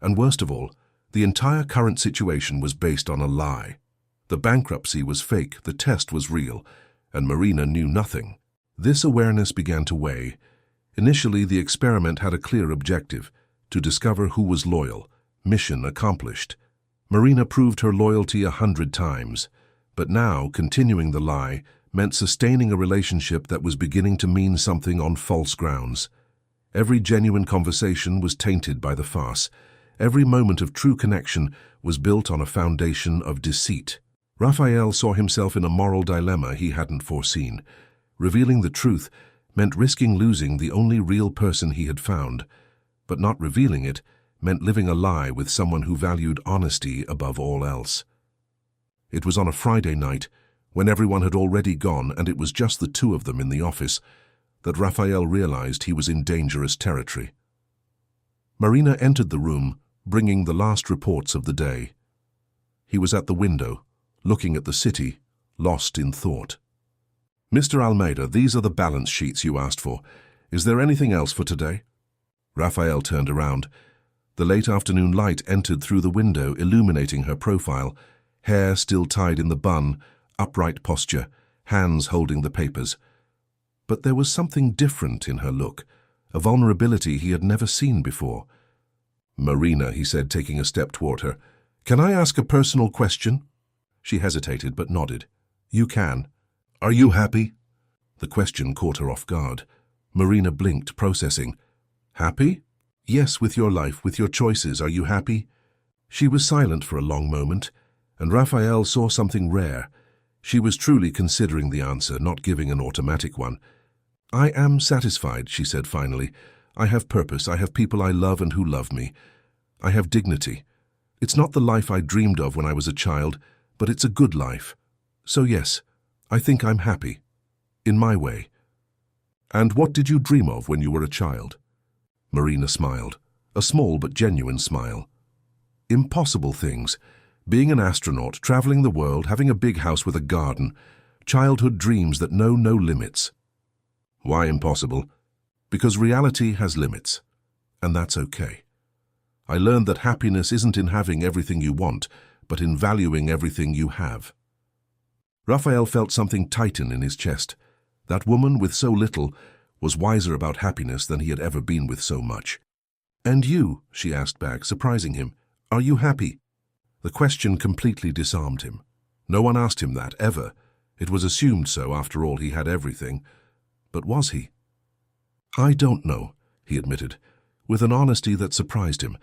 And worst of all, the entire current situation was based on a lie. The bankruptcy was fake, the test was real, and Marina knew nothing. This awareness began to weigh. Initially, the experiment had a clear objective: to discover who was loyal. Mission accomplished. Marina proved her loyalty 100 times. But now, continuing the lie meant sustaining a relationship that was beginning to mean something on false grounds. Every genuine conversation was tainted by the farce. Every moment of true connection was built on a foundation of deceit. Raphael saw himself in a moral dilemma he hadn't foreseen. Revealing the truth meant risking losing the only real person he had found, but not revealing it meant living a lie with someone who valued honesty above all else. It was on a Friday night, when everyone had already gone and it was just the two of them in the office, that Raphael realized he was in dangerous territory. Marina entered the room, bringing the last reports of the day. He was at the window, looking at the city, lost in thought. "Mr. Almeida, these are the balance sheets you asked for. Is there anything else for today?" Raphael turned around. The late afternoon light entered through the window, illuminating her profile, hair still tied in the bun, upright posture, hands holding the papers. But there was something different in her look, a vulnerability he had never seen before. "Marina," he said, taking a step toward her, "can I ask a personal question?" She hesitated but nodded. "You can. Are you happy?" The question caught her off guard. Marina blinked, processing. "Happy?" "Yes, with your life, with your choices. Are you happy?" She was silent for a long moment, and Raphael saw something rare. She was truly considering the answer, not giving an automatic one. "I am satisfied," she said finally. "I have purpose. I have people I love and who love me. I have dignity. It's not the life I dreamed of when I was a child, but it's a good life. So yes, I think I'm happy. In my way." "And what did you dream of when you were a child?" Marina smiled, a small but genuine smile. "Impossible things. Being an astronaut, traveling the world, having a big house with a garden. Childhood dreams that know no limits." "Why impossible?" "Because reality has limits. And that's okay. I learned that happiness isn't in having everything you want, but in valuing everything you have." Raphael felt something tighten in his chest. That woman with so little was wiser about happiness than he had ever been with so much. "And you?" she asked back, surprising him. "Are you happy?" The question completely disarmed him. No one asked him that, ever. It was assumed so, after all, he had everything. But was he? "I don't know," he admitted, with an honesty that surprised him.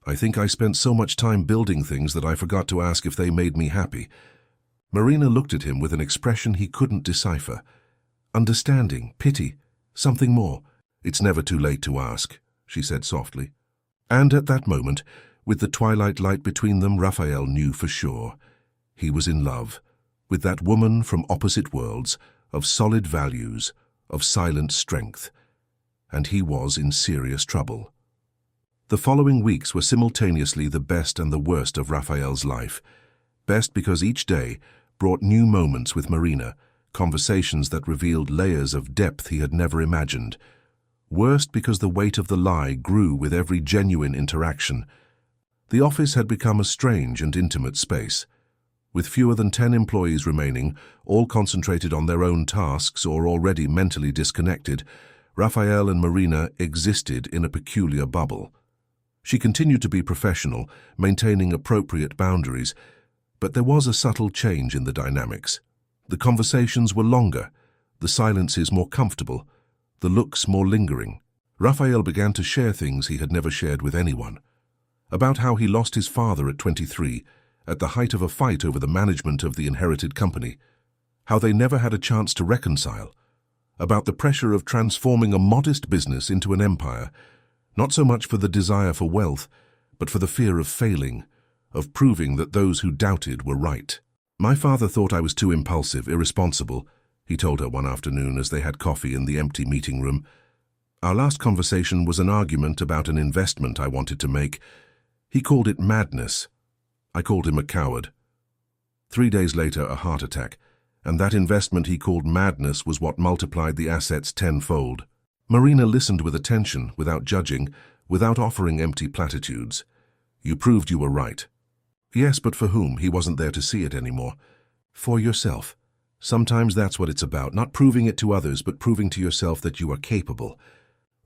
"I think I spent so much time building things that I forgot to ask if they made me happy." Marina looked at him with an expression he couldn't decipher. Understanding, pity, something more. "It's never too late to ask," she said softly. And at that moment, with the twilight light between them, Raphael knew for sure. He was in love, with that woman from opposite worlds, of solid values, of silent strength. And he was in serious trouble. The following weeks were simultaneously the best and the worst of Raphael's life. Best because each day brought new moments with Marina, conversations that revealed layers of depth he had never imagined. Worst because the weight of the lie grew with every genuine interaction. The office had become a strange and intimate space. With fewer than 10 employees remaining, all concentrated on their own tasks or already mentally disconnected, Raphael and Marina existed in a peculiar bubble. She continued to be professional, maintaining appropriate boundaries, but there was a subtle change in the dynamics. The conversations were longer, the silences more comfortable, the looks more lingering. Raphael began to share things he had never shared with anyone. About how he lost his father at 23, at the height of a fight over the management of the inherited company. How they never had a chance to reconcile. About the pressure of transforming a modest business into an empire, not so much for the desire for wealth, but for the fear of failing, of proving that those who doubted were right. "My father thought I was too impulsive, irresponsible," he told her one afternoon as they had coffee in the empty meeting room. "Our last conversation was an argument about an investment I wanted to make. He called it madness. I called him a coward. 3 days later, a heart attack, and that investment he called madness was what multiplied the assets tenfold." Marina listened with attention, without judging, without offering empty platitudes. You proved you were right. Yes, but for whom? He wasn't there to see it anymore. For yourself. Sometimes that's what it's about, not proving it to others, but proving to yourself that you are capable.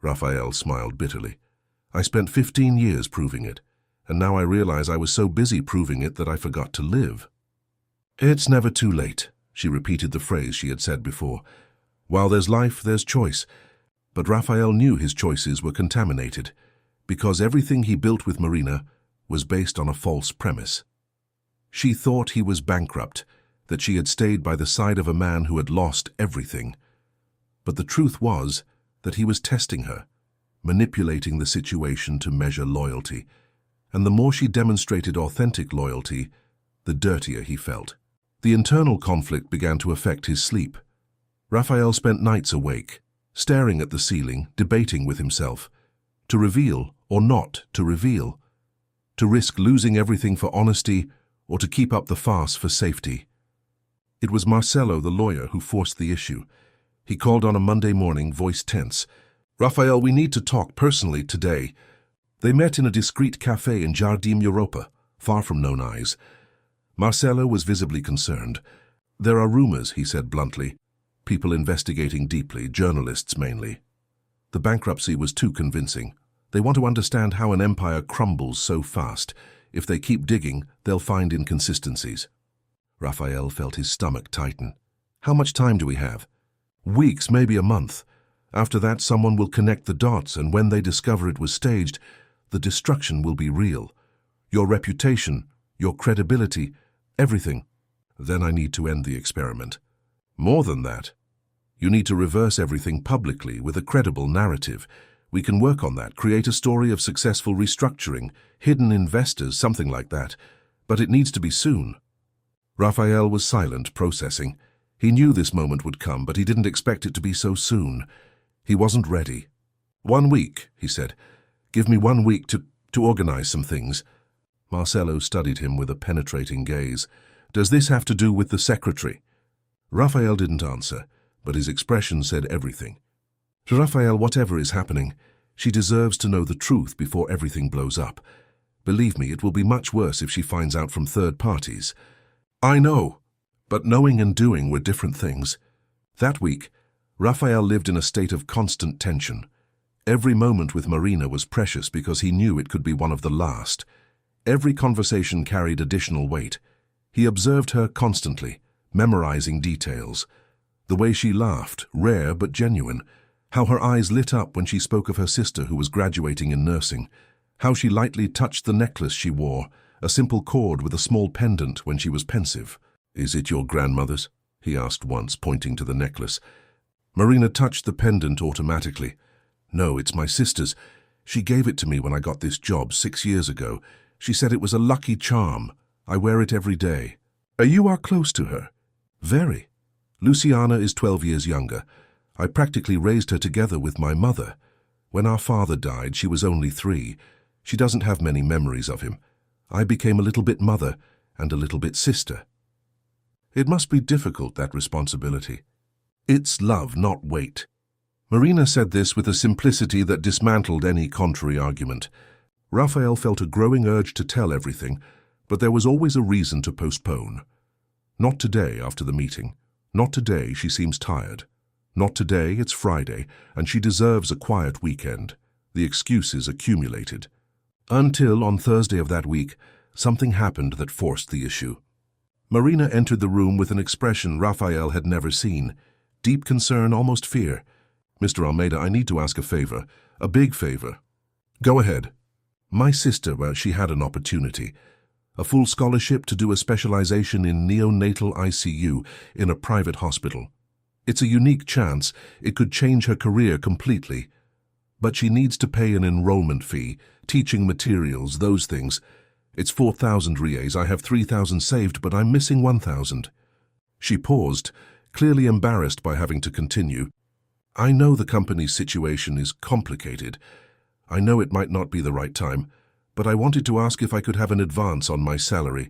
Raphael smiled bitterly. I spent 15 years proving it, and now I realize I was so busy proving it that I forgot to live. It's never too late, she repeated the phrase she had said before. While there's life, there's choice. But Raphael knew his choices were contaminated, because everything he built with Marina was based on a false premise. She thought he was bankrupt, that she had stayed by the side of a man who had lost everything. But the truth was that he was testing her, manipulating the situation to measure loyalty. And the more she demonstrated authentic loyalty, the dirtier he felt. The internal conflict began to affect his sleep. Raphael spent nights awake, staring at the ceiling, debating with himself, to reveal or not to reveal, to risk losing everything for honesty or to keep up the farce for safety. It was Marcelo, the lawyer, who forced the issue. He called on a Monday morning, voice tense. Raphael, we need to talk personally today. They met in a discreet cafe in Jardim Europa, far from known eyes. Marcelo was visibly concerned. There are rumors, he said bluntly. People investigating deeply, journalists mainly. The bankruptcy was too convincing. They want to understand how an empire crumbles so fast. If they keep digging, they'll find inconsistencies. Raphael felt his stomach tighten. How much time do we have? Weeks, maybe a month. After that, someone will connect the dots, and when they discover it was staged, the destruction will be real. Your reputation, your credibility, everything. Then I need to end the experiment. More than that. You need to reverse everything publicly with a credible narrative. We can work on that, create a story of successful restructuring, hidden investors, something like that. But it needs to be soon. Raphael was silent, processing. He knew this moment would come, but he didn't expect it to be so soon. He wasn't ready. 1 week, he said. Give me 1 week to organize some things. Marcelo studied him with a penetrating gaze. Does this have to do with the secretary? Raphael didn't answer, but his expression said everything. To Raphael, whatever is happening, she deserves to know the truth before everything blows up. Believe me, it will be much worse if she finds out from third parties. I know, but knowing and doing were different things. That week, Raphael lived in a state of constant tension. Every moment with Marina was precious because he knew it could be one of the last. Every conversation carried additional weight. He observed her constantly, memorizing details. The way she laughed, rare but genuine. How her eyes lit up when she spoke of her sister who was graduating in nursing. How she lightly touched the necklace she wore, a simple cord with a small pendant when she was pensive. Is it your grandmother's? He asked once, pointing to the necklace. Marina touched the pendant automatically. No, it's my sister's. She gave it to me when I got this job 6 years ago. She said it was a lucky charm. I wear it every day. You are close to her. Very. Luciana is 12 years younger. I practically raised her together with my mother. When our father died, she was only 3. She doesn't have many memories of him. I became a little bit mother and a little bit sister. It must be difficult, that responsibility. It's love, not weight. Marina said this with a simplicity that dismantled any contrary argument. Raphael felt a growing urge to tell everything, but there was always a reason to postpone. Not today after the meeting. Not today, she seems tired. Not today, it's Friday, and she deserves a quiet weekend. The excuses accumulated. Until, on Thursday of that week, something happened that forced the issue. Marina entered the room with an expression Raphael had never seen. Deep concern, almost fear. Mr. Almeida, I need to ask a favor. A big favor. Go ahead. My sister, well, she had an opportunity. A full scholarship to do a specialization in neonatal ICU in a private hospital. It's a unique chance. It could change her career completely. But she needs to pay an enrollment fee, teaching materials, those things. It's 4,000 reais. I have 3,000 saved, but I'm missing 1,000. She paused, clearly embarrassed by having to continue. I know the company's situation is complicated. I know it might not be the right time, but I wanted to ask if I could have an advance on my salary.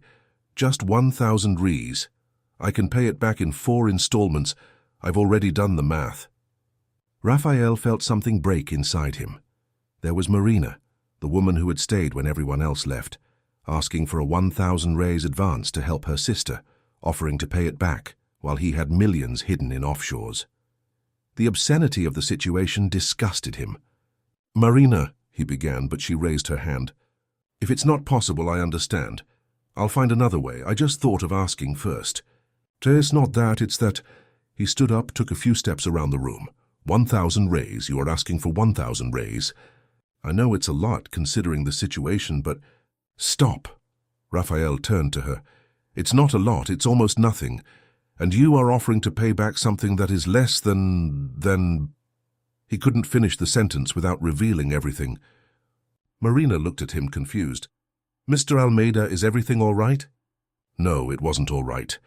Just 1,000 reais. I can pay it back in 4 installments. I've already done the math. Raphael felt something break inside him. There was Marina. the woman who had stayed when everyone else left, asking for a 1,000 raise advance to help her sister, offering to pay it back, while he had millions hidden in offshores. The obscenity of the situation disgusted him. "Marina," he began, but she raised her hand. "If it's not possible, I understand. I'll find another way. I just thought of asking first." "It's not that, it's that—" He stood up, took a few steps around the room. 1,000 raise, you are asking for 1,000 raise. I know it's a lot considering the situation, but— "Stop." Raphael turned to her. "It's not a lot, it's almost nothing. And you are offering to pay back something that is less than... He couldn't finish the sentence without revealing everything. Marina looked at him confused. "Mr. Almeida, is everything all right?" No, it wasn't all right.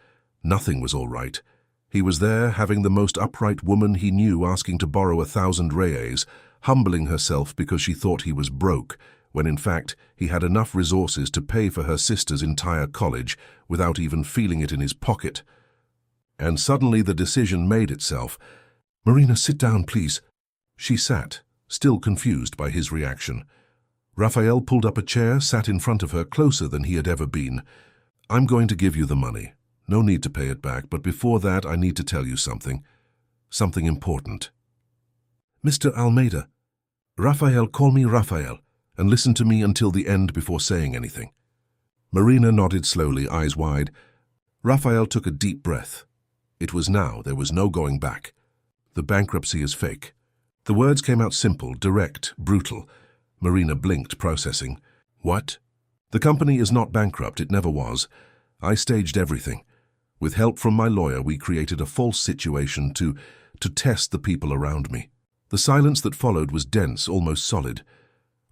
Nothing was all right. He was there, having the most upright woman he knew asking to borrow 1,000 reais, humbling herself because she thought he was broke, when in fact he had enough resources to pay for her sister's entire college without even feeling it in his pocket. And suddenly the decision made itself. "Marina, sit down, please." She sat, still confused by his reaction. Raphael pulled up a chair, sat in front of her, closer than he had ever been. "I'm going to give you the money. No need to pay it back, but before that I need to tell you something. Something important." "Mr. Almeida." "Raphael, call me Raphael, and listen to me until the end before saying anything." Marina nodded slowly, eyes wide. Raphael took a deep breath. It was now, there was no going back. "The bankruptcy is fake." The words came out simple, direct, brutal. Marina blinked, processing. "What?" "The company is not bankrupt, it never was. I staged everything. With help from my lawyer, we created a false situation to test the people around me." The silence that followed was dense, almost solid.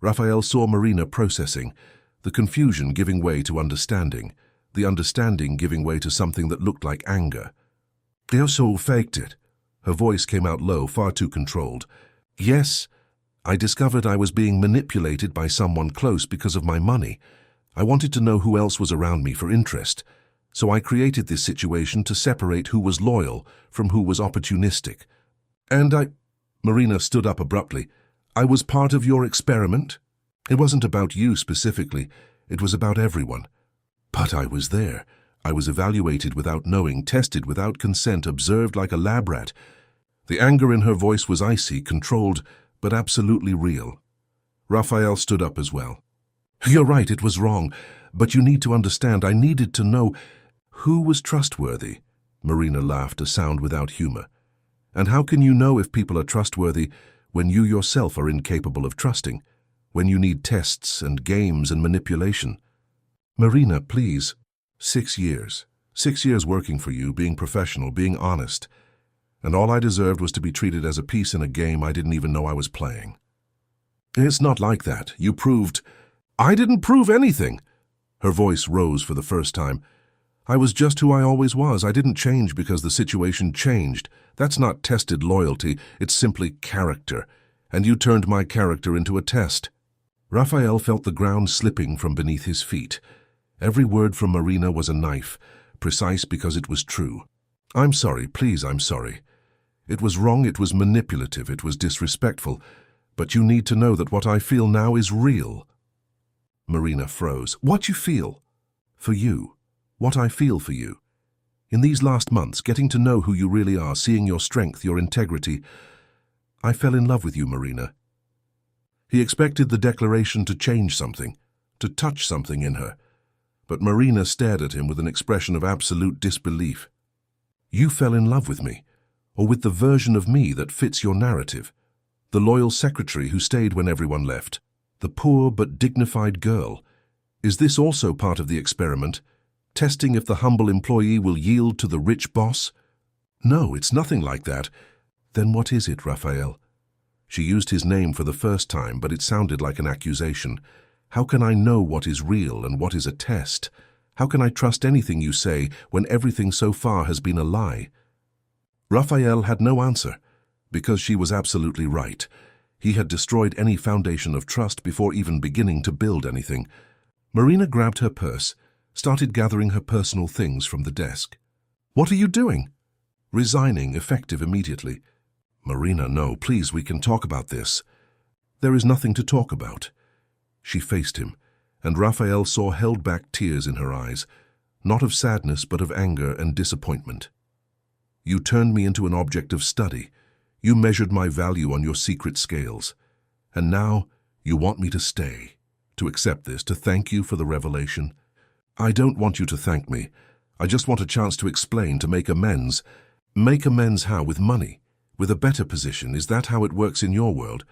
Raphael saw Marina processing, the confusion giving way to understanding, the understanding giving way to something that looked like anger. "They also faked it." Her voice came out low, far too controlled. "Yes, I discovered I was being manipulated by someone close because of my money. I wanted to know who else was around me for interest. So I created this situation to separate who was loyal from who was opportunistic. And Marina stood up abruptly. "I was part of your experiment? It wasn't about you specifically. It was about everyone. But I was there. I was evaluated without knowing, tested without consent, observed like a lab rat." The anger in her voice was icy, controlled, but absolutely real. Raphael stood up as well. "You're right, it was wrong. But you need to understand, I needed to know who was trustworthy." Marina laughed, a sound without humor. "And how can you know if people are trustworthy when you yourself are incapable of trusting? When you need tests and games and manipulation?" "Marina, please." 6 years. 6 years working for you, being professional, being honest. And all I deserved was to be treated as a piece in a game I didn't even know I was playing. "It's not like that. You proved—" "I didn't prove anything." Her voice rose for the first time. "I was just who I always was. I didn't change because the situation changed. That's not tested loyalty, it's simply character. And you turned my character into a test." Raphael felt the ground slipping from beneath his feet. Every word from Marina was a knife, precise because it was true. "I'm sorry, please, I'm sorry. It was wrong, it was manipulative, it was disrespectful. But you need to know that what I feel now is real." Marina froze. "What you feel?" "For you. What I feel for you. In these last months, getting to know who you really are, seeing your strength, your integrity. I fell in love with you, Marina." He expected the declaration to change something, to touch something in her. But Marina stared at him with an expression of absolute disbelief. "You fell in love with me, or with the version of me that fits your narrative. The loyal secretary who stayed when everyone left. The poor but dignified girl. Is this also part of the experiment? Testing if the humble employee will yield to the rich boss?" "No, it's nothing like that." "Then what is it, Raphael?" She used his name for the first time, but it sounded like an accusation. "How can I know what is real and what is a test? How can I trust anything you say when everything so far has been a lie?" Raphael had no answer, because she was absolutely right. He had destroyed any foundation of trust before even beginning to build anything. Marina grabbed her purse, started gathering her personal things from the desk. "What are you doing?" "Resigning, effective immediately." "Marina, no, please, we can talk about this." "There is nothing to talk about." She faced him, and Raphael saw held-back tears in her eyes, not of sadness but of anger and disappointment. You turned me into an object of study. You measured my value on your secret scales. And now you want me to stay, to accept this, to thank you for the revelation. I don't want you to thank me. I just want a chance to explain, to make amends. Make amends how? With money? With a better position? Is that how it works in your world?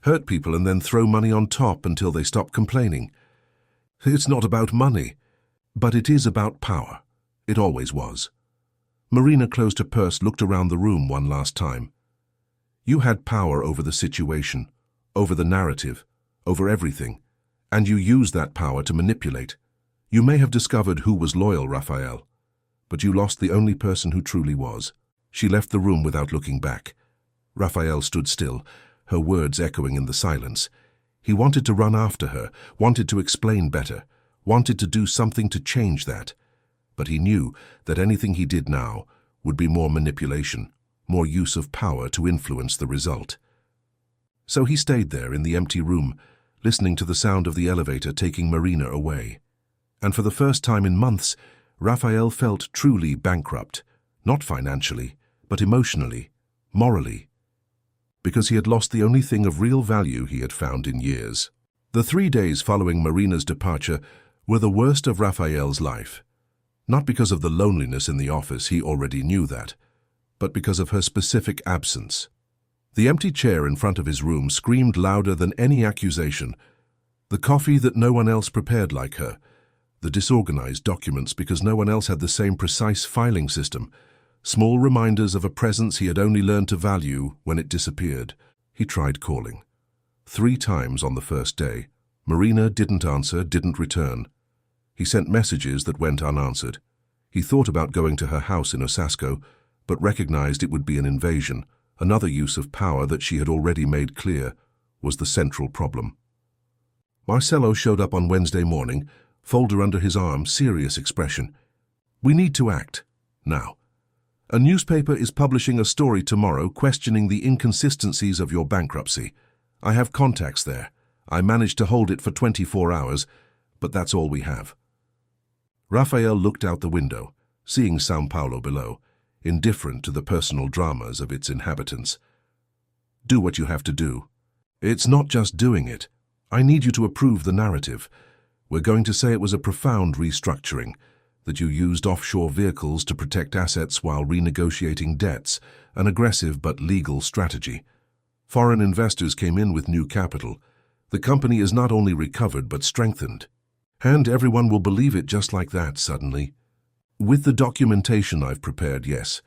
Hurt people and then throw money on top until they stop complaining. It's not about money, but it is about power. It always was. Marina closed her purse, looked around the room one last time. You had power over the situation, over the narrative, over everything, and you used that power to manipulate. You may have discovered who was loyal, Raphael, but you lost the only person who truly was. She left the room without looking back. Raphael stood still, her words echoing in the silence. He wanted to run after her, wanted to explain better, wanted to do something to change that. But he knew that anything he did now would be more manipulation, more use of power to influence the result. So he stayed there in the empty room, listening to the sound of the elevator taking Marina away. And for the first time in months, Raphael felt truly bankrupt, not financially, but emotionally, morally, because he had lost the only thing of real value he had found in years. The 3 days following Marina's departure were the worst of Raphael's life. Not because of the loneliness in the office, he already knew that, but because of her specific absence. The empty chair in front of his room screamed louder than any accusation. The coffee that no one else prepared like her, the disorganized documents because no one else had the same precise filing system, small reminders of a presence he had only learned to value when it disappeared. He tried calling. 3 times on the first day. Marina didn't answer, didn't return. He sent messages that went unanswered. He thought about going to her house in Osasco, but recognized it would be an invasion. Another use of power that she had already made clear was the central problem. Marcelo showed up on Wednesday morning, folder under his arm, serious expression. We need to act. Now. A newspaper is publishing a story tomorrow questioning the inconsistencies of your bankruptcy. I have contacts there. I managed to hold it for 24 hours, but that's all we have. Raphael looked out the window, seeing São Paulo below, indifferent to the personal dramas of its inhabitants. Do what you have to do. It's not just doing it. I need you to approve the narrative. We're going to say it was a profound restructuring, that you used offshore vehicles to protect assets while renegotiating debts, an aggressive but legal strategy. Foreign investors came in with new capital. The company is not only recovered but strengthened. And everyone will believe it just like that suddenly. With the documentation I've prepared, yes.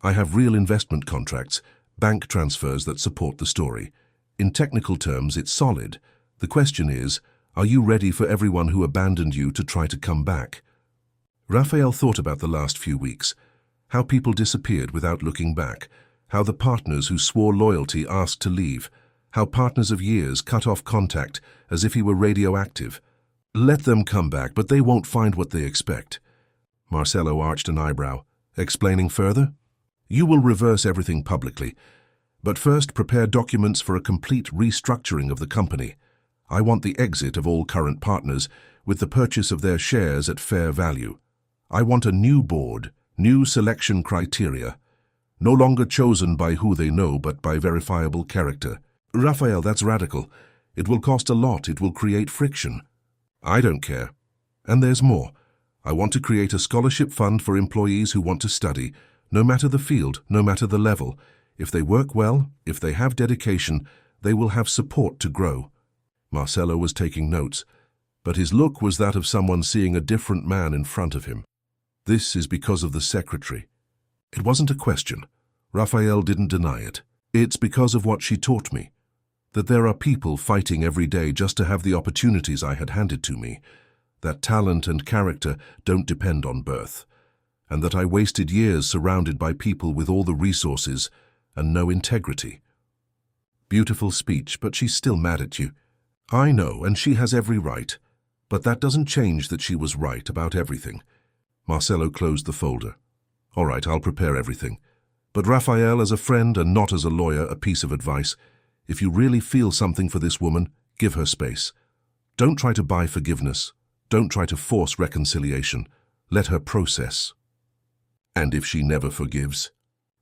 I have real investment contracts, bank transfers that support the story. In technical terms, it's solid. The question is, are you ready for everyone who abandoned you to try to come back? Raphael thought about the last few weeks, how people disappeared without looking back, how the partners who swore loyalty asked to leave, how partners of years cut off contact as if he were radioactive. Let them come back, but they won't find what they expect. Marcelo arched an eyebrow, explaining further. You will reverse everything publicly, but first prepare documents for a complete restructuring of the company. I want the exit of all current partners with the purchase of their shares at fair value. I want a new board, new selection criteria, no longer chosen by who they know but by verifiable character. Raphael, that's radical. It will cost a lot. It will create friction. I don't care. And there's more. I want to create a scholarship fund for employees who want to study, no matter the field, no matter the level. If they work well, if they have dedication, they will have support to grow. Marcelo was taking notes, but his look was that of someone seeing a different man in front of him. This is because of the secretary. It wasn't a question. Raphael didn't deny it. It's because of what she taught me. That there are people fighting every day just to have the opportunities I had handed to me. That talent and character don't depend on birth. And that I wasted years surrounded by people with all the resources and no integrity. Beautiful speech, but she's still mad at you. I know, and she has every right. But that doesn't change that she was right about everything. Marcelo closed the folder. All right, I'll prepare everything. But Raphael, as a friend and not as a lawyer, a piece of advice. If you really feel something for this woman, give her space. Don't try to buy forgiveness. Don't try to force reconciliation. Let her process. And if she never forgives?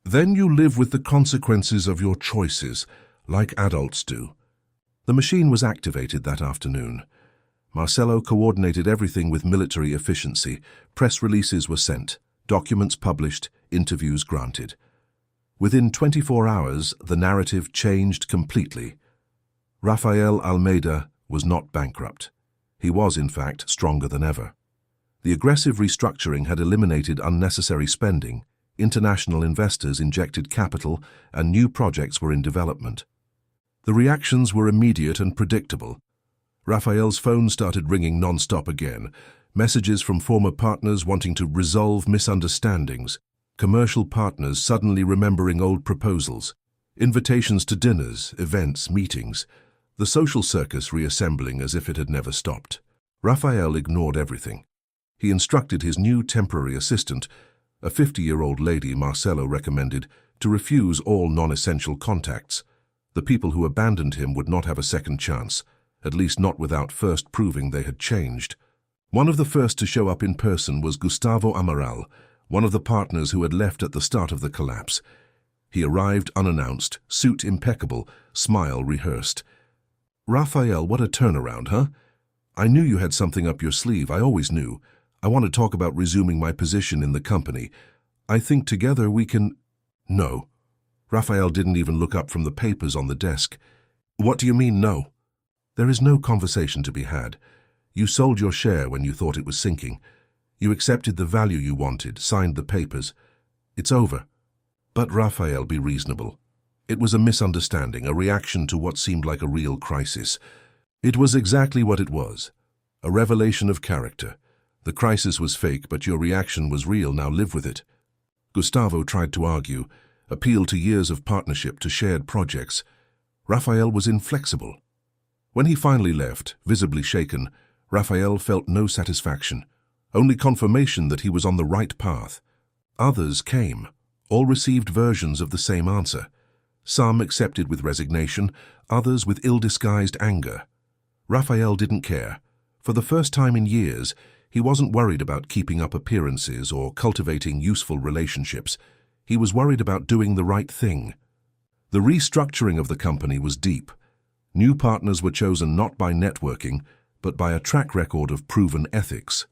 Then you live with the consequences of your choices, like adults do. The machine was activated that afternoon. Marcelo coordinated everything with military efficiency. Press releases were sent, documents published, interviews granted. Within 24 hours, the narrative changed completely. Rafael Almeida was not bankrupt. He was, in fact, stronger than ever. The aggressive restructuring had eliminated unnecessary spending, international investors injected capital, and new projects were in development. The reactions were immediate and predictable. Rafael's phone started ringing non-stop again, messages from former partners wanting to resolve misunderstandings, commercial partners suddenly remembering old proposals, invitations to dinners, events, meetings, the social circus reassembling as if it had never stopped. Rafael ignored everything. He instructed his new temporary assistant, a 50-year-old lady Marcelo recommended, to refuse all non-essential contacts. The people who abandoned him would not have a second chance, at least not without first proving they had changed. One of the first to show up in person was Gustavo Amaral, one of the partners who had left at the start of the collapse. He arrived unannounced, suit impeccable, smile rehearsed. "Rafael, what a turnaround, huh? I knew you had something up your sleeve, I always knew. I want to talk about resuming my position in the company. I think together we can—" "No." Rafael didn't even look up from the papers on the desk. "What do you mean, no?" "There is no conversation to be had. You sold your share when you thought it was sinking. You accepted the value you wanted, signed the papers. It's over." "But Rafael, be reasonable. It was a misunderstanding, a reaction to what seemed like a real crisis." "It was exactly what it was. A revelation of character. The crisis was fake, but your reaction was real, now live with it." Gustavo tried to argue, appeal to years of partnership, to shared projects. Rafael was inflexible. When he finally left, visibly shaken, Rafael felt no satisfaction, only confirmation that he was on the right path. Others came. All received versions of the same answer. Some accepted with resignation, others with ill-disguised anger. Rafael didn't care. For the first time in years, he wasn't worried about keeping up appearances or cultivating useful relationships. He was worried about doing the right thing. The restructuring of the company was deep. New partners were chosen not by networking, but by a track record of proven ethics.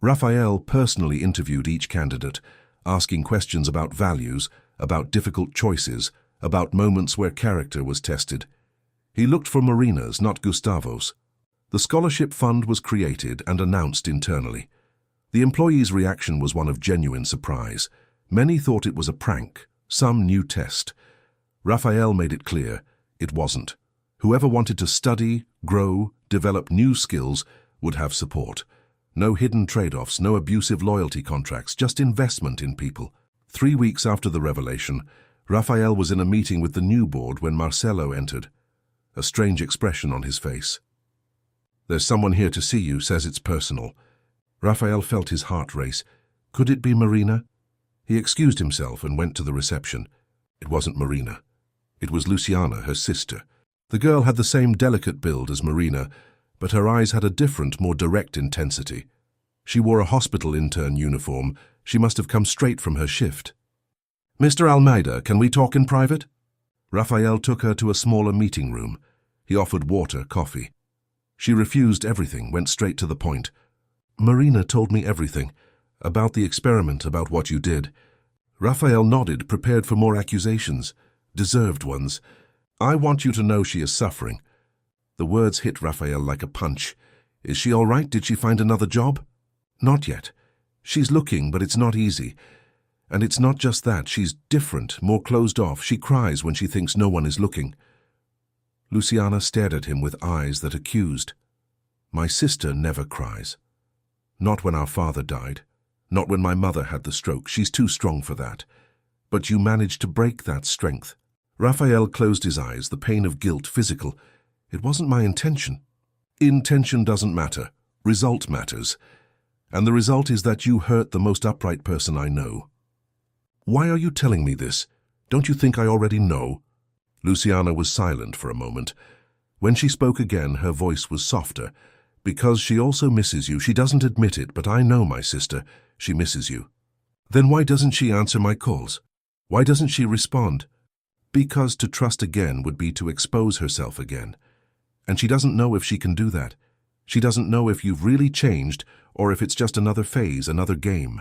Rafael personally interviewed each candidate, asking questions about values, about difficult choices, about moments where character was tested. He looked for Marina's, not Gustavo's. The scholarship fund was created and announced internally. The employees' reaction was one of genuine surprise. Many thought it was a prank, some new test. Rafael made it clear it wasn't. Whoever wanted to study, grow, develop new skills would have support. No hidden trade-offs, no abusive loyalty contracts, just investment in people. 3 weeks after the revelation, Rafael was in a meeting with the new board when Marcelo entered, a strange expression on his face. "There's someone here to see you, says it's personal." Rafael felt his heart race. Could it be Marina? He excused himself and went to the reception. It wasn't Marina. It was Luciana, her sister. The girl had the same delicate build as Marina, but her eyes had a different, more direct intensity. She wore a hospital intern uniform. She must have come straight from her shift. "Mr. Almeida, can we talk in private?" Rafael took her to a smaller meeting room. He offered water, coffee. She refused everything, went straight to the point. "Marina told me everything. About the experiment, about what you did." Rafael nodded, prepared for more accusations. Deserved ones. "I want you to know she is suffering." The words hit Rafael like a punch. "Is she all right? Did she find another job?" "Not yet. She's looking, but it's not easy. And it's not just that. She's different, more closed off. She cries when she thinks no one is looking." Luciana stared at him with eyes that accused. "My sister never cries. Not when our father died. Not when my mother had the stroke. She's too strong for that. But you managed to break that strength." Rafael closed his eyes, the pain of guilt physical. "It wasn't my intention." "Intention doesn't matter. Result matters. And the result is that you hurt the most upright person I know." "Why are you telling me this? Don't you think I already know?" Luciana was silent for a moment. When she spoke again, her voice was softer. Because she also misses you. She doesn't admit it, but I know, my sister, she misses you. Then why doesn't she answer my calls? Why doesn't she respond? Because to trust again would be to expose herself again. And she doesn't know if she can do that. She doesn't know if you've really changed or if it's just another phase, another game.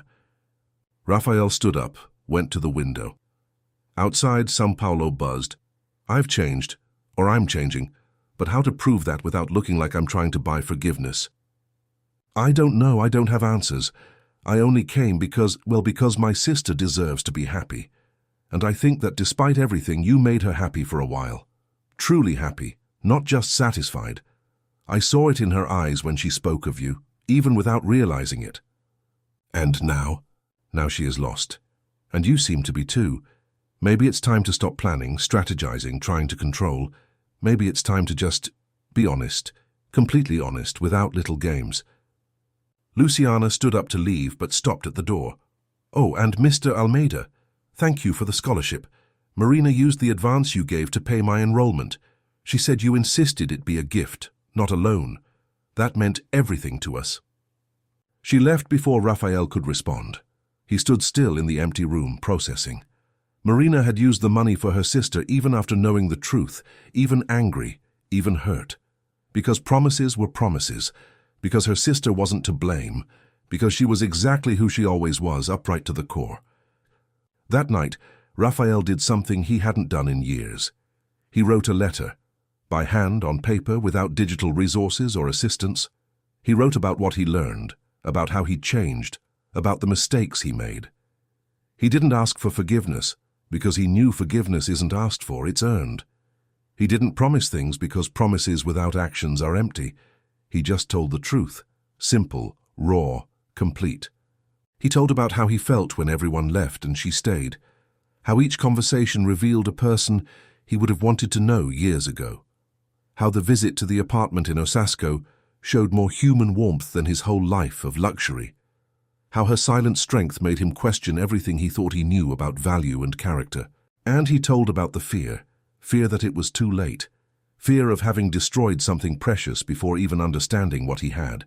Rafael stood up, went to the window. Outside, São Paulo buzzed. I've changed, or I'm changing, but how to prove that without looking like I'm trying to buy forgiveness? I don't know, I don't have answers. I only came because my sister deserves to be happy. And I think that despite everything, you made her happy for a while. Truly happy, not just satisfied. I saw it in her eyes when she spoke of you, even without realizing it. And now? Now she is lost. And you seem to be too. Maybe it's time to stop planning, strategizing, trying to control. Maybe it's time to just be honest, completely honest, without little games. Luciana stood up to leave but stopped at the door. Oh, and Mr. Almeida, thank you for the scholarship. Marina used the advance you gave to pay my enrollment. She said you insisted it be a gift, not a loan. That meant everything to us. She left before Rafael could respond. He stood still in the empty room, processing. Marina had used the money for her sister even after knowing the truth, even angry, even hurt. Because promises were promises, because her sister wasn't to blame, because she was exactly who she always was, upright to the core. That night, Rafael did something he hadn't done in years. He wrote a letter, by hand on paper without digital resources or assistance. He wrote about what he learned, about how he changed, about the mistakes he made. He didn't ask for forgiveness, because he knew forgiveness isn't asked for, it's earned. He didn't promise things because promises without actions are empty. He just told the truth, simple, raw, complete. He told about how he felt when everyone left and she stayed, how each conversation revealed a person he would have wanted to know years ago, how the visit to the apartment in Osasco showed more human warmth than his whole life of luxury, how her silent strength made him question everything he thought he knew about value and character. And he told about the fear that it was too late, fear of having destroyed something precious before even understanding what he had,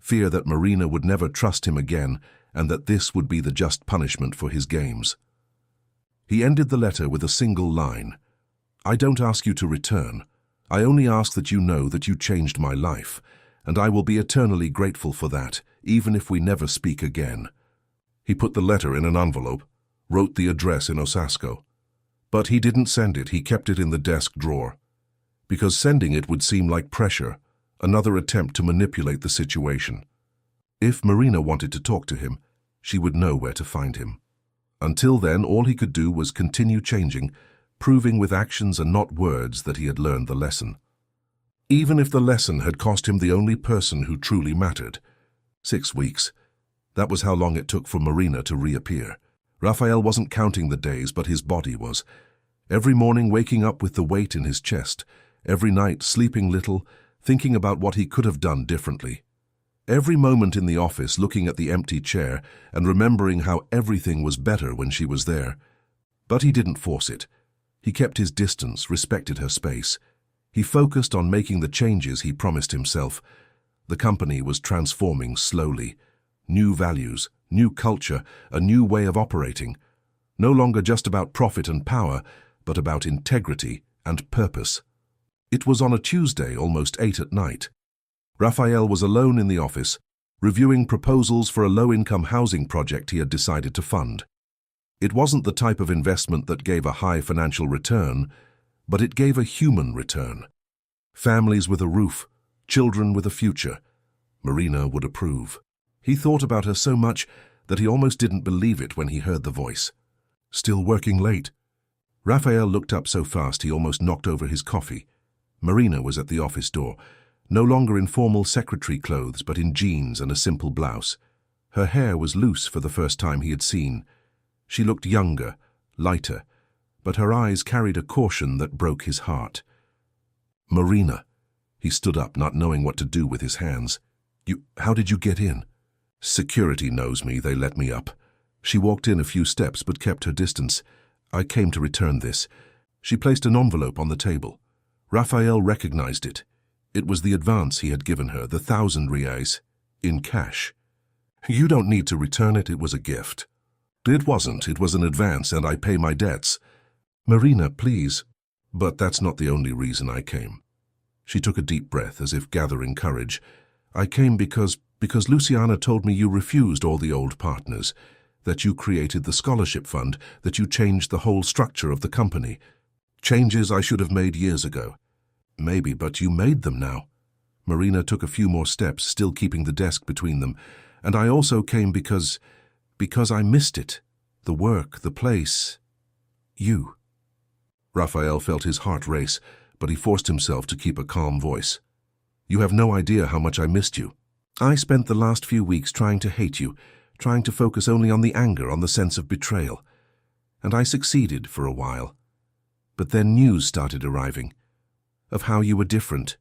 fear that Marina would never trust him again and that this would be the just punishment for his games. He ended the letter with a single line. I don't ask you to return. I only ask that you know that you changed my life, and I will be eternally grateful for that, even if we never speak again. He put the letter in an envelope, wrote the address in Osasco. But he didn't send it, he kept it in the desk drawer. Because sending it would seem like pressure, another attempt to manipulate the situation. If Marina wanted to talk to him, she would know where to find him. Until then, all he could do was continue changing, proving with actions and not words that he had learned the lesson. Even if the lesson had cost him the only person who truly mattered. 6 weeks. That was how long it took for Marina to reappear. Rafael wasn't counting the days, but his body was. Every morning waking up with the weight in his chest, every night sleeping little, thinking about what he could have done differently. Every moment in the office looking at the empty chair and remembering how everything was better when she was there. But he didn't force it. He kept his distance, respected her space. He focused on making the changes he promised himself. The company was transforming slowly. New values, new culture, a new way of operating. No longer just about profit and power, but about integrity and purpose. It was on a Tuesday, almost 8 at night. Rafael was alone in the office, reviewing proposals for a low-income housing project he had decided to fund. It wasn't the type of investment that gave a high financial return, but it gave a human return. Families with a roof, children with a future. Marina would approve. He thought about her so much that he almost didn't believe it when he heard the voice. Still working late. Rafael looked up so fast he almost knocked over his coffee. Marina was at the office door, no longer in formal secretary clothes but in jeans and a simple blouse. Her hair was loose for the first time he had seen. She looked younger, lighter, but her eyes carried a caution that broke his heart. Marina. He stood up, not knowing what to do with his hands. How did you get in? Security knows me, they let me up. She walked in a few steps but kept her distance. I came to return this. She placed an envelope on the table. Raphael recognized it. It was the advance he had given her, the 1,000 reais, in cash. You don't need to return it, it was a gift. It wasn't, it was an advance and I pay my debts. Marina, please. But that's not the only reason I came. She took a deep breath as if gathering courage. I came because Luciana told me you refused all the old partners, that you created the scholarship fund, that you changed the whole structure of the company. Changes I should have made years ago. Maybe, but you made them now. Marina took a few more steps, still keeping the desk between them. And I also came because I missed it. The work, the place. You. Raphael felt his heart race, but he forced himself to keep a calm voice. You have no idea how much I missed you. I spent the last few weeks trying to hate you, trying to focus only on the anger, on the sense of betrayal. And I succeeded for a while. But then news started arriving, of how you were different,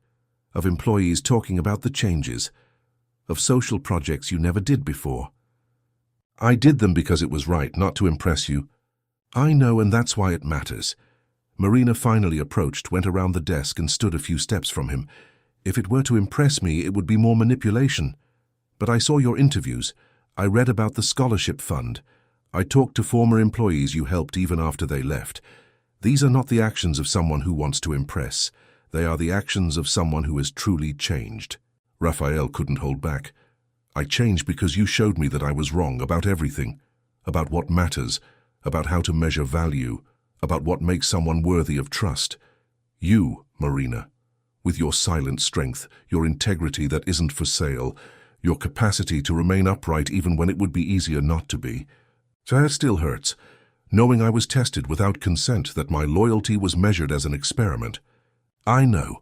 of employees talking about the changes, of social projects you never did before. I did them because it was right, not to impress you. I know, and that's why it matters. Marina finally approached, went around the desk and stood a few steps from him. If it were to impress me, it would be more manipulation. But I saw your interviews. I read about the scholarship fund. I talked to former employees you helped even after they left. These are not the actions of someone who wants to impress. They are the actions of someone who has truly changed. Raphael couldn't hold back. I changed because you showed me that I was wrong about everything, about what matters, about how to measure value, about what makes someone worthy of trust. You, Marina, with your silent strength, your integrity that isn't for sale, your capacity to remain upright even when it would be easier not to be. So it still hurts, knowing I was tested without consent, that my loyalty was measured as an experiment. I know,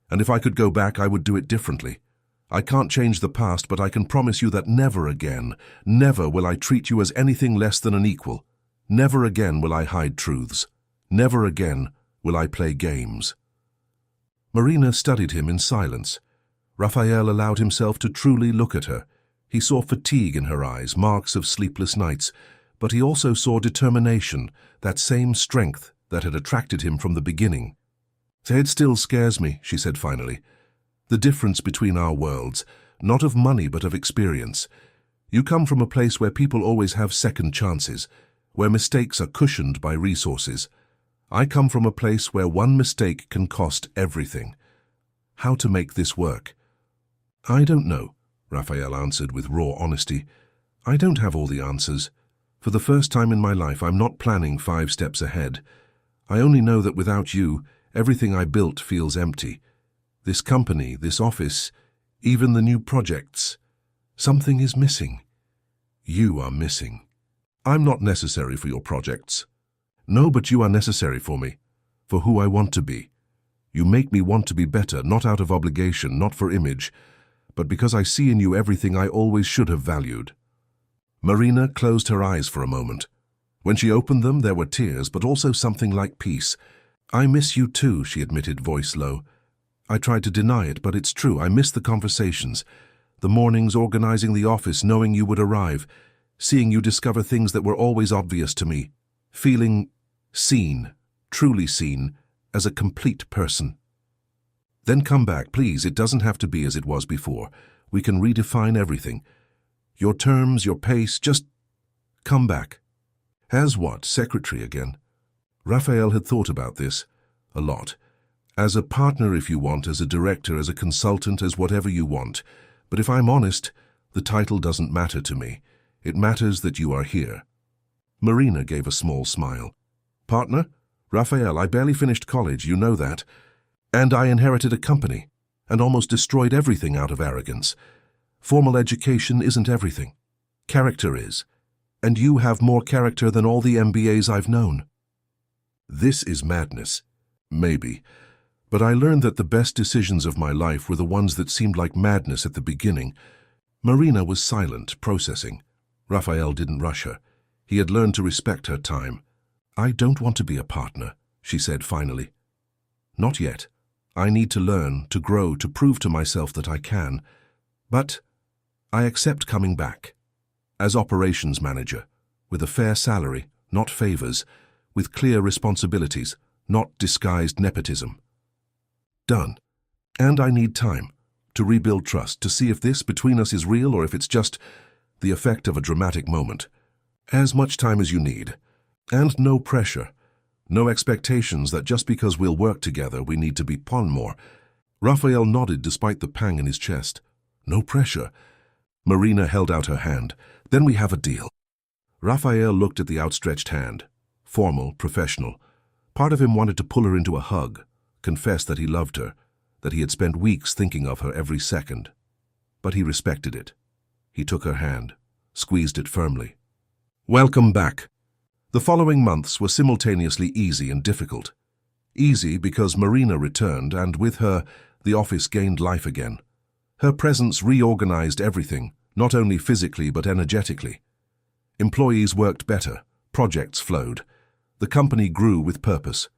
and if I could go back, I would do it differently. I can't change the past, but I can promise you that never again, never will I treat you as anything less than an equal. Never again will I hide truths. Never again will I play games. Marina studied him in silence. Raphael allowed himself to truly look at her. He saw fatigue in her eyes, marks of sleepless nights, but he also saw determination, that same strength that had attracted him from the beginning. It still scares me, she said finally. The difference between our worlds, not of money but of experience. You come from a place where people always have second chances, where mistakes are cushioned by resources. I come from a place where one mistake can cost everything. How to make this work? I don't know, Raphael answered with raw honesty. I don't have all the answers. For the first time in my life, I'm not planning 5 steps ahead. I only know that without you, everything I built feels empty. This company, this office, even the new projects. Something is missing. You are missing. I'm not necessary for your projects. No, but you are necessary for me, for who I want to be. You make me want to be better, not out of obligation, not for image, but because I see in you everything I always should have valued. Marina closed her eyes for a moment. When she opened them, there were tears, but also something like peace. I miss you too, she admitted, voice low. I tried to deny it, but it's true. I miss the conversations, the mornings organizing the office, knowing you would arrive, seeing you discover things that were always obvious to me, feeling seen, truly seen, as a complete person. Then come back, please. It doesn't have to be as it was before. We can redefine everything. Your terms, your pace, just come back. As what? Secretary again? Raphael had thought about this a lot. As a partner if you want, as a director, as a consultant, as whatever you want. But if I'm honest, the title doesn't matter to me. It matters that you are here. Marina gave a small smile. Partner? Raphael, I barely finished college, you know that. And I inherited a company, and almost destroyed everything out of arrogance. Formal education isn't everything. Character is. And you have more character than all the MBAs I've known. This is madness. Maybe. But I learned that the best decisions of my life were the ones that seemed like madness at the beginning. Marina was silent, processing. Raphael didn't rush her. He had learned to respect her time. I don't want to be a partner, she said finally. Not yet. I need to learn, to grow, to prove to myself that I can. But I accept coming back. As operations manager, with a fair salary, not favors, with clear responsibilities, not disguised nepotism. Done. And I need time to rebuild trust, to see if this between us is real or if it's just the effect of a dramatic moment. As much time as you need. And no pressure. No expectations that just because we'll work together we need to be more. Raphael nodded despite the pang in his chest. No pressure. Marina held out her hand. Then we have a deal. Raphael looked at the outstretched hand. Formal, professional. Part of him wanted to pull her into a hug, confess that he loved her, that he had spent weeks thinking of her every second. But he respected it. He took her hand, squeezed it firmly. Welcome back. The following months were simultaneously easy and difficult. Easy because Marina returned, and with her, the office gained life again. Her presence reorganized everything, not only physically but energetically. Employees worked better, projects flowed. The company grew with purpose.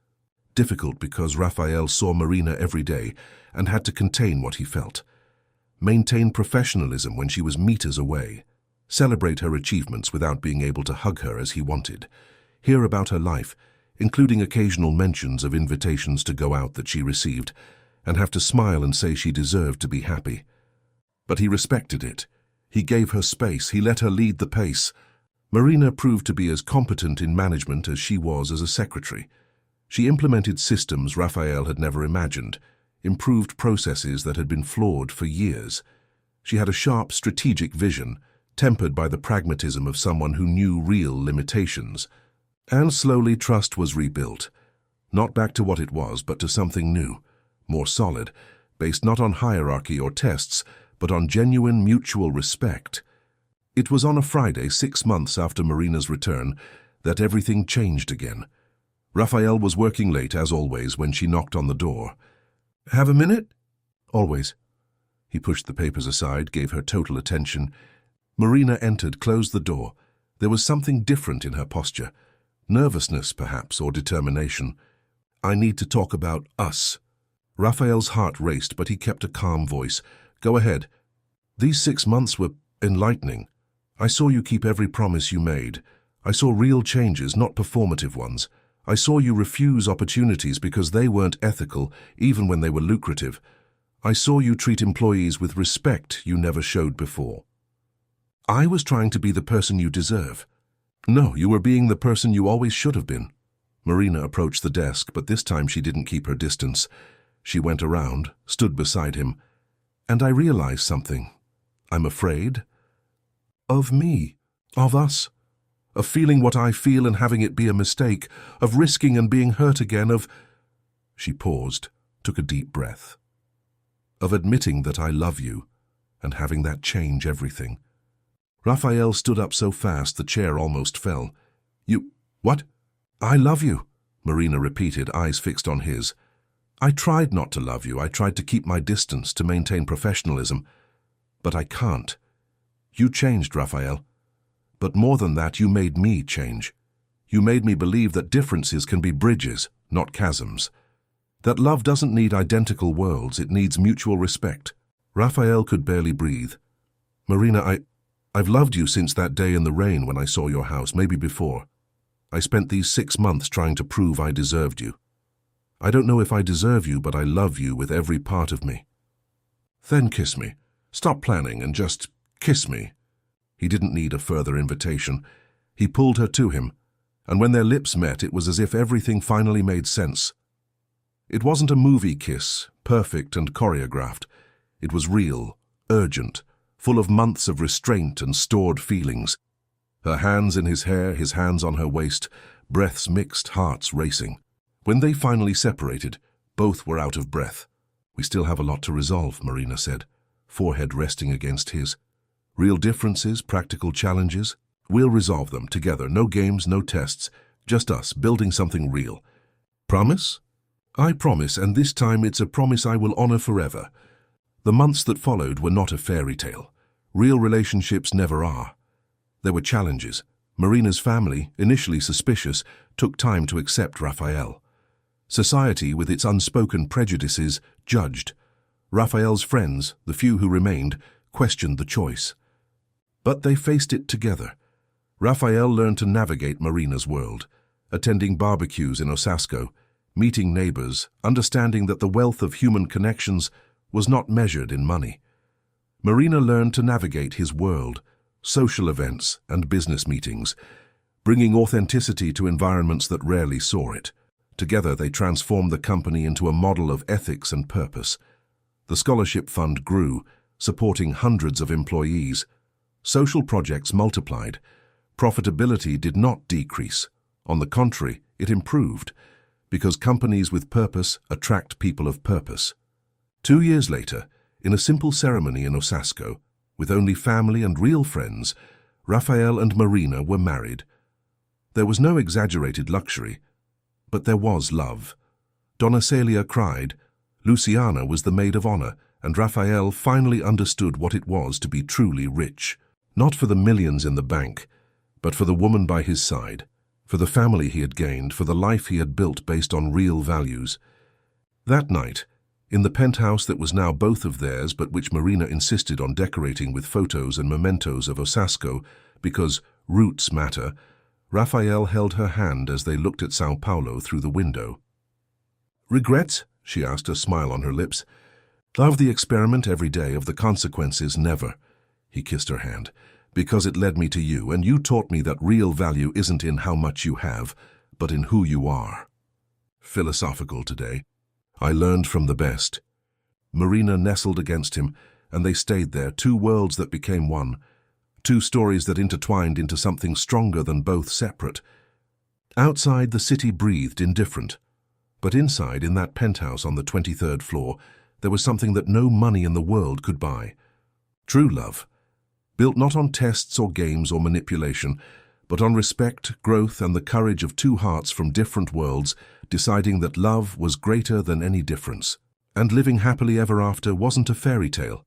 Difficult because Raphael saw Marina every day and had to contain what he felt. Maintain professionalism when she was meters away. Celebrate her achievements without being able to hug her as he wanted. Hear about her life, including occasional mentions of invitations to go out that she received, and have to smile and say she deserved to be happy. But he respected it. He gave her space. He let her lead the pace. Marina proved to be as competent in management as she was as a secretary. She implemented systems Raphael had never imagined, improved processes that had been flawed for years. She had a sharp, strategic vision, tempered by the pragmatism of someone who knew real limitations. And slowly trust was rebuilt. Not back to what it was, but to something new, more solid, based not on hierarchy or tests, but on genuine mutual respect. It was on a Friday, 6 months after Marina's return, that everything changed again. Raphael was working late, as always, when she knocked on the door. "Have a minute?" "Always." He pushed the papers aside, gave her total attention. Marina entered, closed the door. There was something different in her posture. Nervousness, perhaps, or determination. "I need to talk about us." Raphael's heart raced, but he kept a calm voice. "Go ahead." "These 6 months were enlightening. I saw you keep every promise you made. I saw real changes, not performative ones. I saw you refuse opportunities because they weren't ethical, even when they were lucrative. I saw you treat employees with respect you never showed before." "I was trying to be the person you deserve." "No, you were being the person you always should have been." Marina approached the desk, but this time she didn't keep her distance. She went around, stood beside him. "And I realized something. I'm afraid. Of me. Of us. Of feeling what I feel and having it be a mistake. Of risking and being hurt again. Of—" She paused, took a deep breath. "Of admitting that I love you and having that change everything." Raphael stood up so fast the chair almost fell. "You— what?" "I love you," Marina repeated, eyes fixed on his. "I tried not to love you. I tried to keep my distance, to maintain professionalism. But I can't. You changed, Raphael. But more than that, you made me change. You made me believe that differences can be bridges, not chasms. That love doesn't need identical worlds, it needs mutual respect." Raphael could barely breathe. "Marina, I've loved you since that day in the rain when I saw your house, maybe before. I spent these 6 months trying to prove I deserved you. I don't know if I deserve you, but I love you with every part of me. Then kiss me. Stop planning and just kiss me." He didn't need a further invitation. He pulled her to him, and when their lips met, it was as if everything finally made sense. It wasn't a movie kiss, perfect and choreographed. It was real, urgent, full of months of restraint and stored feelings. Her hands in his hair, his hands on her waist, breaths mixed, hearts racing. When they finally separated, both were out of breath. "We still have a lot to resolve," Marina said, forehead resting against his. "Real differences, practical challenges. We'll resolve them together. No games, no tests. Just us, building something real. Promise?" "I promise, and this time it's a promise I will honor forever." The months that followed were not a fairy tale. Real relationships never are. There were challenges. Marina's family, initially suspicious, took time to accept Raphael. Society, with its unspoken prejudices, judged. Raphael's friends, the few who remained, questioned the choice. But they faced it together. Raphael learned to navigate Marina's world, attending barbecues in Osasco, meeting neighbors, understanding that the wealth of human connections was not measured in money. Marina learned to navigate his world, social events and business meetings, bringing authenticity to environments that rarely saw it. Together they transformed the company into a model of ethics and purpose. The scholarship fund grew, supporting hundreds of employees. Social projects multiplied. Profitability did not decrease. On the contrary, it improved, because companies with purpose attract people of purpose. 2 years later, in a simple ceremony in Osasco, with only family and real friends, Rafael and Marina were married. There was no exaggerated luxury, but there was love. Donna Celia cried, Luciana was the maid of honor, and Rafael finally understood what it was to be truly rich. Not for the millions in the bank, but for the woman by his side, for the family he had gained, for the life he had built based on real values. That night, in the penthouse that was now both of theirs but which Marina insisted on decorating with photos and mementos of Osasco because roots matter, Rafael held her hand as they looked at São Paulo through the window. "Regrets?" she asked, a smile on her lips. "Of the experiment every day, of the consequences never." He kissed her hand. "Because it led me to you, and you taught me that real value isn't in how much you have, but in who you are." Philosophical today. I learned from the best. Marina nestled against him, and they stayed there, two worlds that became one, two stories that intertwined into something stronger than both separate. Outside, the city breathed indifferent, but inside, in that penthouse on the 23rd floor, there was something that no money in the world could buy. True love, built not on tests or games or manipulation, but on respect, growth, and the courage of two hearts from different worlds, deciding that love was greater than any difference. And living happily ever after wasn't a fairy tale.